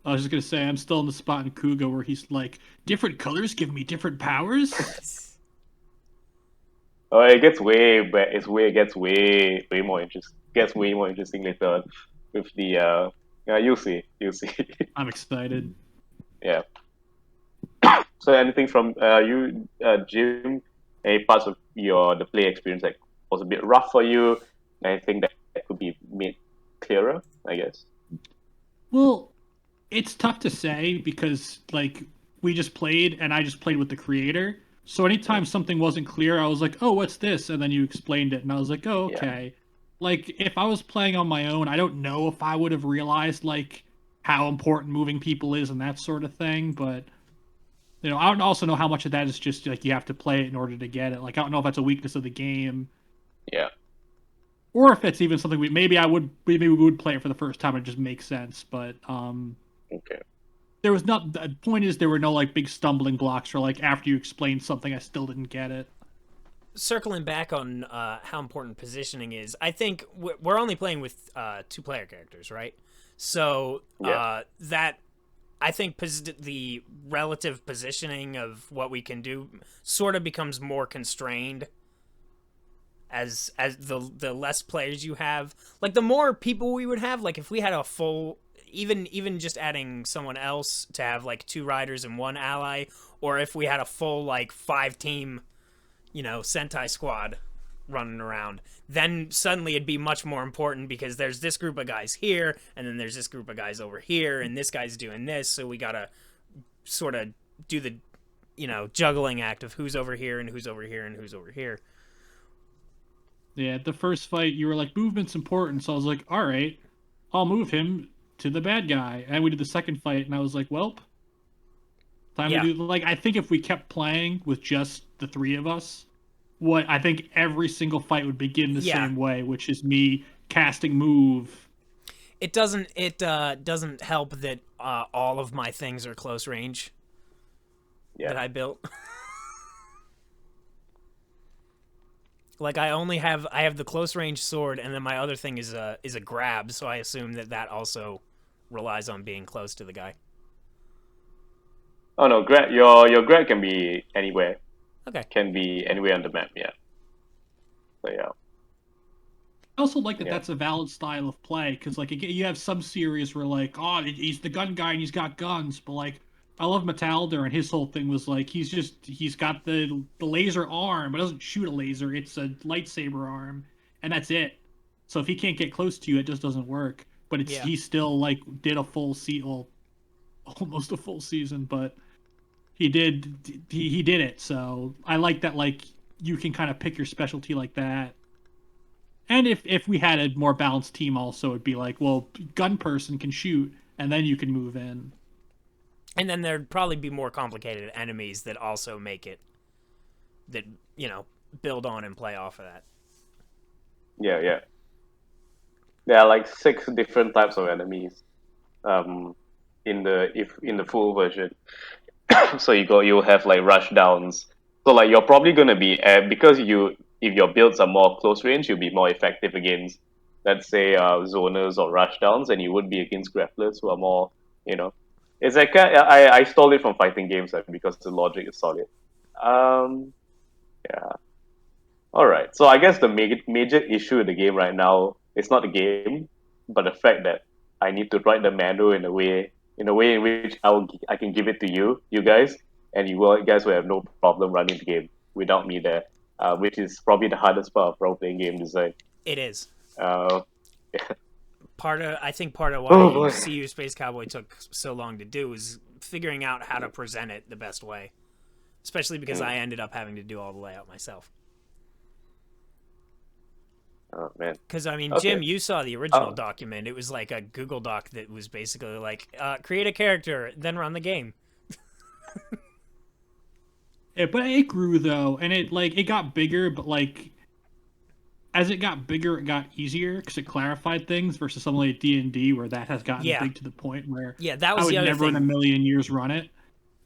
[SPEAKER 3] I was just gonna say I'm still in the spot in Kuga where he's like, different colors give me different powers.
[SPEAKER 2] Oh, it gets it gets way more interesting. Gets way more interesting later on with the yeah, you'll see.
[SPEAKER 3] I'm excited.
[SPEAKER 2] Yeah. So anything from you, Jim? Any parts of the play experience that was a bit rough for you? Anything that could be made clearer? I guess.
[SPEAKER 3] Well, it's tough to say because like we just played and I just played with the creator. So anytime something wasn't clear, I was like, "Oh, what's this?" And then you explained it, and I was like, "Oh,
[SPEAKER 2] Yeah.
[SPEAKER 3] okay." Like if I was playing on my own, I don't know if I would have realized like how important moving people is and that sort of thing. But I don't also know how much of that is just like you have to play it in order to get it. Like I don't know if that's a weakness of the game,
[SPEAKER 2] Yeah.
[SPEAKER 3] or if it's even something maybe we would play it for the first time and it just makes sense. But
[SPEAKER 2] Okay.
[SPEAKER 3] there was not. The point is, there were no like big stumbling blocks or like after you explained something, I still didn't get it.
[SPEAKER 1] Circling back on how important positioning is, I think we're only playing with 2-player characters, right? So that I think the relative positioning of what we can do sort of becomes more constrained as the less players you have. Like the more people we would have, like if we had a full, even just adding someone else to have like 2 riders and 1 ally, or if we had a full like 5-team, Sentai squad running around, then suddenly it'd be much more important because there's this group of guys here and then there's this group of guys over here and this guy's doing this, so we gotta sort of do the juggling act of who's over here and who's over here and who's over here.
[SPEAKER 3] Yeah, the first fight you were like movement's important, so I was like, all right, I'll move him to the bad guy. And we did the second fight, and I was like, welp, time to do. Like I think if we kept playing with just the 3 of us, I think every single fight would begin the same way, which is me casting move.
[SPEAKER 1] It doesn't help that all of my things are close range that I built. Like I have the close range sword, and then my other thing is a grab, so I assume that also relies on being close to the guy.
[SPEAKER 2] Oh no, grab your grab can be anywhere.
[SPEAKER 1] Okay.
[SPEAKER 2] Can be anywhere on the map. Yeah. So yeah.
[SPEAKER 3] I also like that that's a valid style of play because like you have some series where like, oh, he's the gun guy and he's got guns, but like I love Metalder and his whole thing was like he's got the laser arm, but doesn't shoot a laser. It's a lightsaber arm, and that's it. So if he can't get close to you, it just doesn't work. But he still like did a full almost a full season, but he did it. So I like that like you can kind of pick your specialty like that. And if we had a more balanced team, also it'd be like, well, gun person can shoot, and then you can move in.
[SPEAKER 1] And then there'd probably be more complicated enemies that also make it that build on and play off of that.
[SPEAKER 2] Yeah. There are like 6 different types of enemies, in the full version. So you'll have like rush downs. So like you're probably gonna be because if your builds are more close range, you'll be more effective against, let's say, zoners or rush downs, and you would be against grapplers who are more, It's like I stole it from fighting games because the logic is solid. Yeah. All right. So I guess the major issue with the game right now is not the game, but the fact that I need to write the manual in a way in which I can give it to you guys, and you guys will have no problem running the game without me there, which is probably the hardest part of role-playing game design.
[SPEAKER 1] It is.
[SPEAKER 2] Yeah.
[SPEAKER 1] I think part of why CU Space Cowboy took so long to do is figuring out how to present it the best way, especially because I ended up having to do all the layout myself.
[SPEAKER 2] Oh man.
[SPEAKER 1] Because, I mean,
[SPEAKER 2] Okay.
[SPEAKER 1] Jim, you saw the original
[SPEAKER 2] Oh.
[SPEAKER 1] document. It was like a Google Doc that was basically like, create a character, then run the game.
[SPEAKER 3] But it grew though, and it got bigger, but like as it got bigger, it got easier because it clarified things versus something like D&D where that has gotten
[SPEAKER 1] Yeah.
[SPEAKER 3] big to the point where
[SPEAKER 1] Yeah, that
[SPEAKER 3] I
[SPEAKER 1] was
[SPEAKER 3] would
[SPEAKER 1] the other
[SPEAKER 3] never in a
[SPEAKER 1] thing.
[SPEAKER 3] million years run it.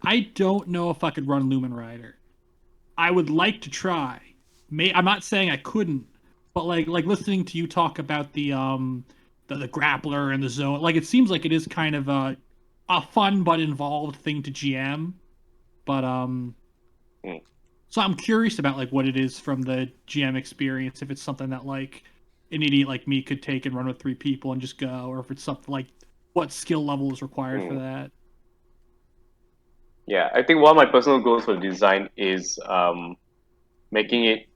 [SPEAKER 3] I don't know if I could run Lumen Rider. I would like to try. I'm not saying I couldn't, but like listening to you talk about the grappler and the zone, like it seems like it is kind of a fun but involved thing to GM. But
[SPEAKER 2] Hmm.
[SPEAKER 3] so I'm curious about like what it is from the GM experience, if it's something that like an idiot like me could take and run with 3 people and just go, or if it's something like what skill level is required for
[SPEAKER 2] Hmm.
[SPEAKER 3] that.
[SPEAKER 2] Yeah, I think one of my personal goals for design is making it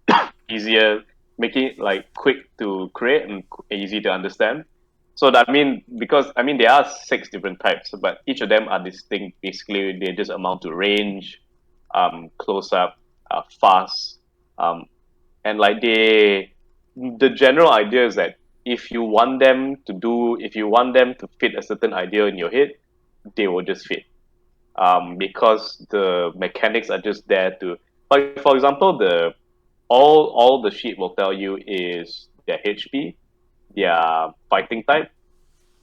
[SPEAKER 2] easier, making it like quick to create and easy to understand. So that, I mean, because I mean there are 6 different types, but each of them are distinct. Basically, they just amount to range, close up, fast, um, and like the general idea is that if you want them to fit a certain idea in your head, they will just fit. Because the mechanics are just there to, like for example, the all the sheet will tell you is their HP, their fighting type,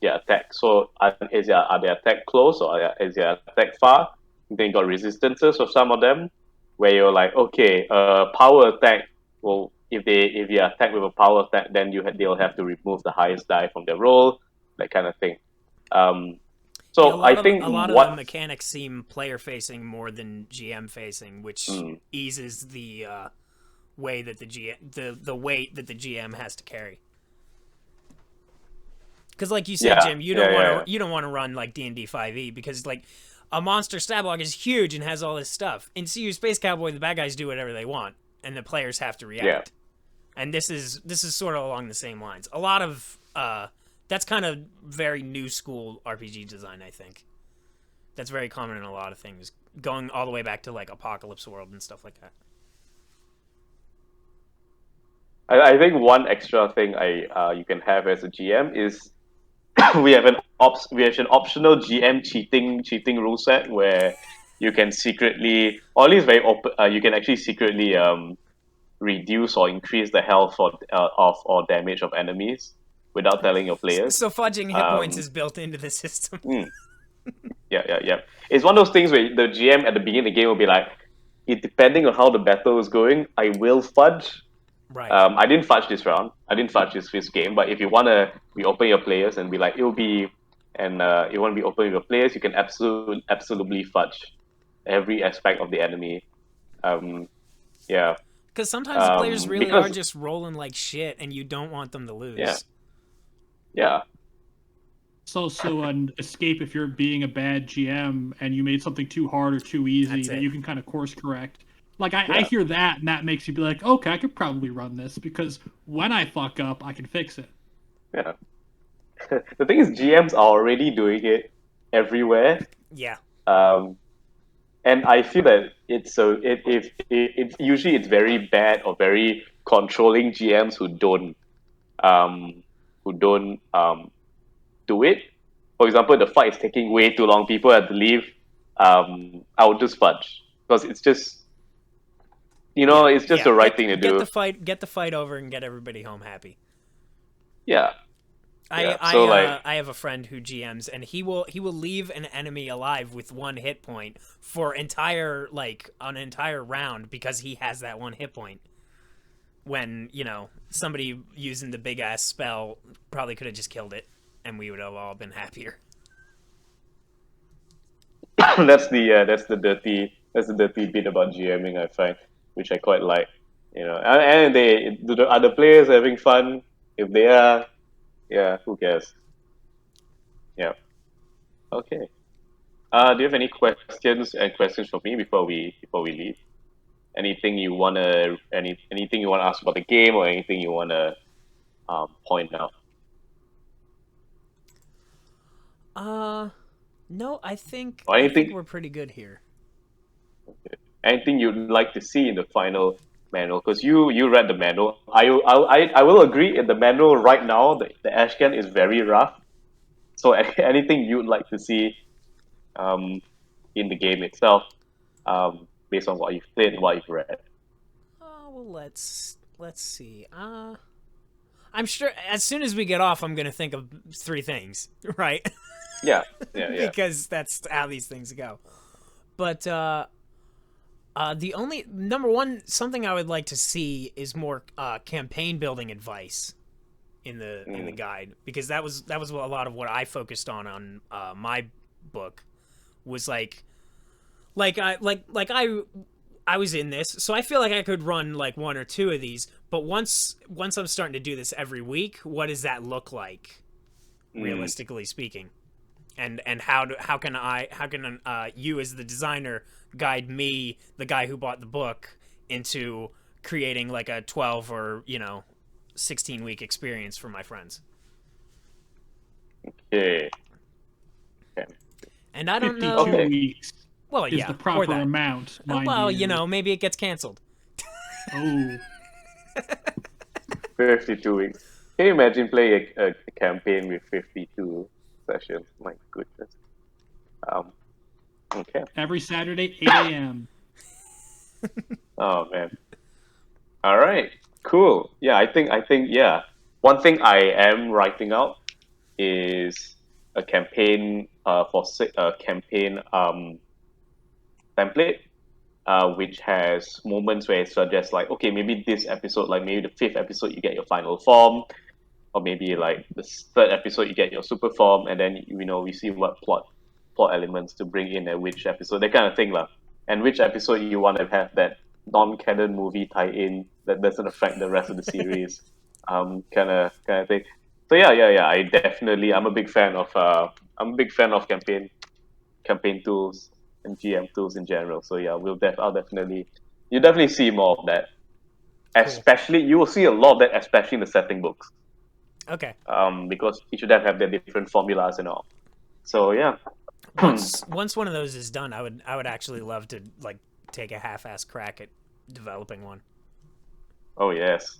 [SPEAKER 2] their attack. So are their attack close or is their attack far? Then you got resistances of some of them, where you're like, okay, power attack. Well, if you attack with a power attack, then they'll have to remove the highest die from their roll, that kind of thing. Um,
[SPEAKER 1] Yeah,
[SPEAKER 2] so I think
[SPEAKER 1] a lot of the
[SPEAKER 2] what
[SPEAKER 1] mechanics seem player facing more than GM facing, which
[SPEAKER 2] mm,
[SPEAKER 1] eases the way that the weight that the GM has to carry. Because, like you said,
[SPEAKER 2] yeah,
[SPEAKER 1] Jim,
[SPEAKER 2] yeah, yeah,
[SPEAKER 1] you don't want to run like D&D 5e because like a monster stat block is huge and has all this stuff. In CU Space Cowboy, the bad guys do whatever they want, and the players have to
[SPEAKER 2] yeah.
[SPEAKER 1] react. And this is sort of along the same lines. A lot of that's kind of very new school RPG design, I think. That's very common in a lot of things, going all the way back to like Apocalypse World and stuff like that.
[SPEAKER 2] I think one extra thing you can have as a GM is we have an optional GM cheating rule set where you can secretly, or at least very open, you can actually secretly reduce or increase the health or damage of enemies without telling your players.
[SPEAKER 1] So fudging hit points
[SPEAKER 2] Um,
[SPEAKER 1] is built into the system.
[SPEAKER 2] mm, yeah. It's one of those things where the GM at the beginning of the game will be like, depending on how the battle is going, I will fudge.
[SPEAKER 1] Right.
[SPEAKER 2] I didn't fudge this round. I didn't fudge this game. But if you want to reopen your players and be like, you want to be open with your players, you can absolutely fudge every aspect of the enemy. Um, yeah.
[SPEAKER 1] Because sometimes the players really are
[SPEAKER 2] Because
[SPEAKER 1] just rolling like shit, and you don't want them to
[SPEAKER 2] yeah,
[SPEAKER 1] lose.
[SPEAKER 2] yeah,
[SPEAKER 3] It's also an escape if you're being a bad GM and you made something too hard or too easy
[SPEAKER 1] That's
[SPEAKER 3] that
[SPEAKER 1] it.
[SPEAKER 3] you can kind of course correct. Like I
[SPEAKER 2] yeah,
[SPEAKER 3] hear that and that makes you be like, okay, I could probably run this because when I fuck up, I can fix it.
[SPEAKER 2] yeah. The thing is, GMs are already doing it everywhere.
[SPEAKER 1] Yeah.
[SPEAKER 2] Um, and I feel that it's so it's usually it's very bad or very controlling GMs um who don't do it. For example, the fight is taking way too long. People have to leave. I would just fudge because it's just
[SPEAKER 1] Yeah.
[SPEAKER 2] it's just
[SPEAKER 1] Yeah.
[SPEAKER 2] the right thing to do.
[SPEAKER 1] Get the fight over and get everybody home happy.
[SPEAKER 2] Yeah, yeah. So like,
[SPEAKER 1] I have a friend who GMs and he will leave an enemy alive with 1 hit point for an entire round because he has that 1 hit point. When, somebody using the big ass spell probably could have just killed it and we would have all been happier.
[SPEAKER 2] that's the dirty bit about GMing I find, which I quite like. And are the players having fun? If they are, yeah, who cares? Yeah. Okay. Do you have any questions for me before we leave? Anything you wanna ask about the game or anything you wanna point out?
[SPEAKER 1] No,
[SPEAKER 2] Or
[SPEAKER 1] I think
[SPEAKER 2] anything
[SPEAKER 1] we're pretty good here.
[SPEAKER 2] anything you'd like to see in the final manual, because you read the manual. I will agree, in the manual right now, the ashcan is very rough. So anything you'd like to see in the game itself, based on what you've played and what you've read.
[SPEAKER 1] Oh well, let's see. I'm sure as soon as we get off, I'm gonna think of 3 things, right?
[SPEAKER 2] Yeah.
[SPEAKER 1] Because that's how these things go. But the only number one something I would like to see is more campaign building advice in the guide, because that was a lot of what I focused on my book, was like I was in this, so I feel like I could run like 1 or 2 of these. But once I'm starting to do this every week, what does that look like, realistically speaking? And how can you as the designer guide me, the guy who bought the book, into creating like a 12 or 16-week experience for my friends?
[SPEAKER 2] Okay.
[SPEAKER 1] And I don't
[SPEAKER 3] 52
[SPEAKER 1] know.
[SPEAKER 3] weeks
[SPEAKER 1] Well,
[SPEAKER 3] is
[SPEAKER 1] yeah,
[SPEAKER 3] the proper amount.
[SPEAKER 1] Well,
[SPEAKER 3] you.
[SPEAKER 1] maybe it gets canceled.
[SPEAKER 3] Oh.
[SPEAKER 2] 52 weeks. Can you imagine playing a campaign with 52 sessions? My goodness. Okay.
[SPEAKER 3] Every Saturday, 8 a.m.
[SPEAKER 2] Oh man. All right. Cool. Yeah, I think yeah. One thing I am writing out is a campaign campaign template, which has moments where it suggests like, okay, maybe this episode, like maybe the 5th episode, you get your final form, or maybe like the 3rd episode you get your super form, and then we see what plot elements to bring in at which episode, that kind of thing lah. And which episode you want to have that non-canon movie tie-in that doesn't affect the rest of the series, kind of thing. So yeah. I'm a big fan of campaign tools and GM tools in general. So yeah, you'll definitely see more of that. Especially, you will see a lot of that, especially in the setting books.
[SPEAKER 1] Okay.
[SPEAKER 2] Because each of them have their different formulas and all. So yeah.
[SPEAKER 1] Once one of those is done, I would actually love to like take a half-ass crack at developing one.
[SPEAKER 2] Oh yes.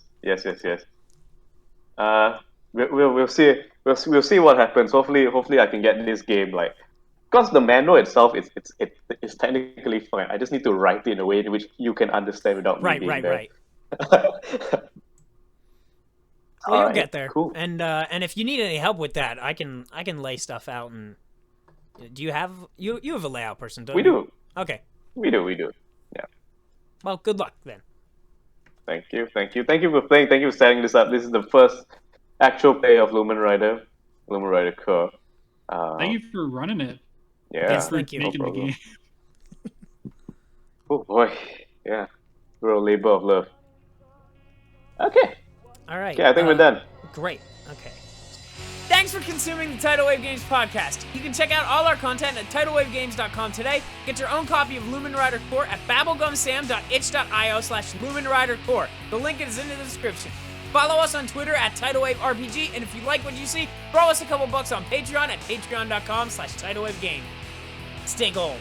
[SPEAKER 2] We'll see what happens. Hopefully I can get this game, like, because the manual itself it's technically fine. I just need to write it in a way in which you can understand without me being there.
[SPEAKER 1] Right. Well, you'll get there.
[SPEAKER 2] Cool.
[SPEAKER 1] And if you need any help with that, I can lay stuff out. And do you have you have a layout person? Don't you?
[SPEAKER 2] We do.
[SPEAKER 1] Okay.
[SPEAKER 2] We do. Yeah.
[SPEAKER 1] Well, good luck then.
[SPEAKER 2] Thank you for playing. Thank you for setting this up. This is the first actual play of Lumen Ryder Core.
[SPEAKER 3] Thank you for running it.
[SPEAKER 2] Yeah.
[SPEAKER 1] Yes, thank you.
[SPEAKER 3] Making the game.
[SPEAKER 2] Oh boy, yeah, real labor of love. Okay.
[SPEAKER 1] All right.
[SPEAKER 2] Okay, I think we're done.
[SPEAKER 1] Great. Okay. Thanks for consuming the Tidal Wave Games podcast. You can check out all our content at tidalwavegames.com today. Get your own copy of Lumen Ryder Core at babblegumsam.itch.io/Lumen Ryder Core. The link is in the description. Follow us on Twitter at TidalWaveRPG, and if you like what you see, throw us a couple bucks on Patreon at patreon.com/TidalWaveGame. Stay gold.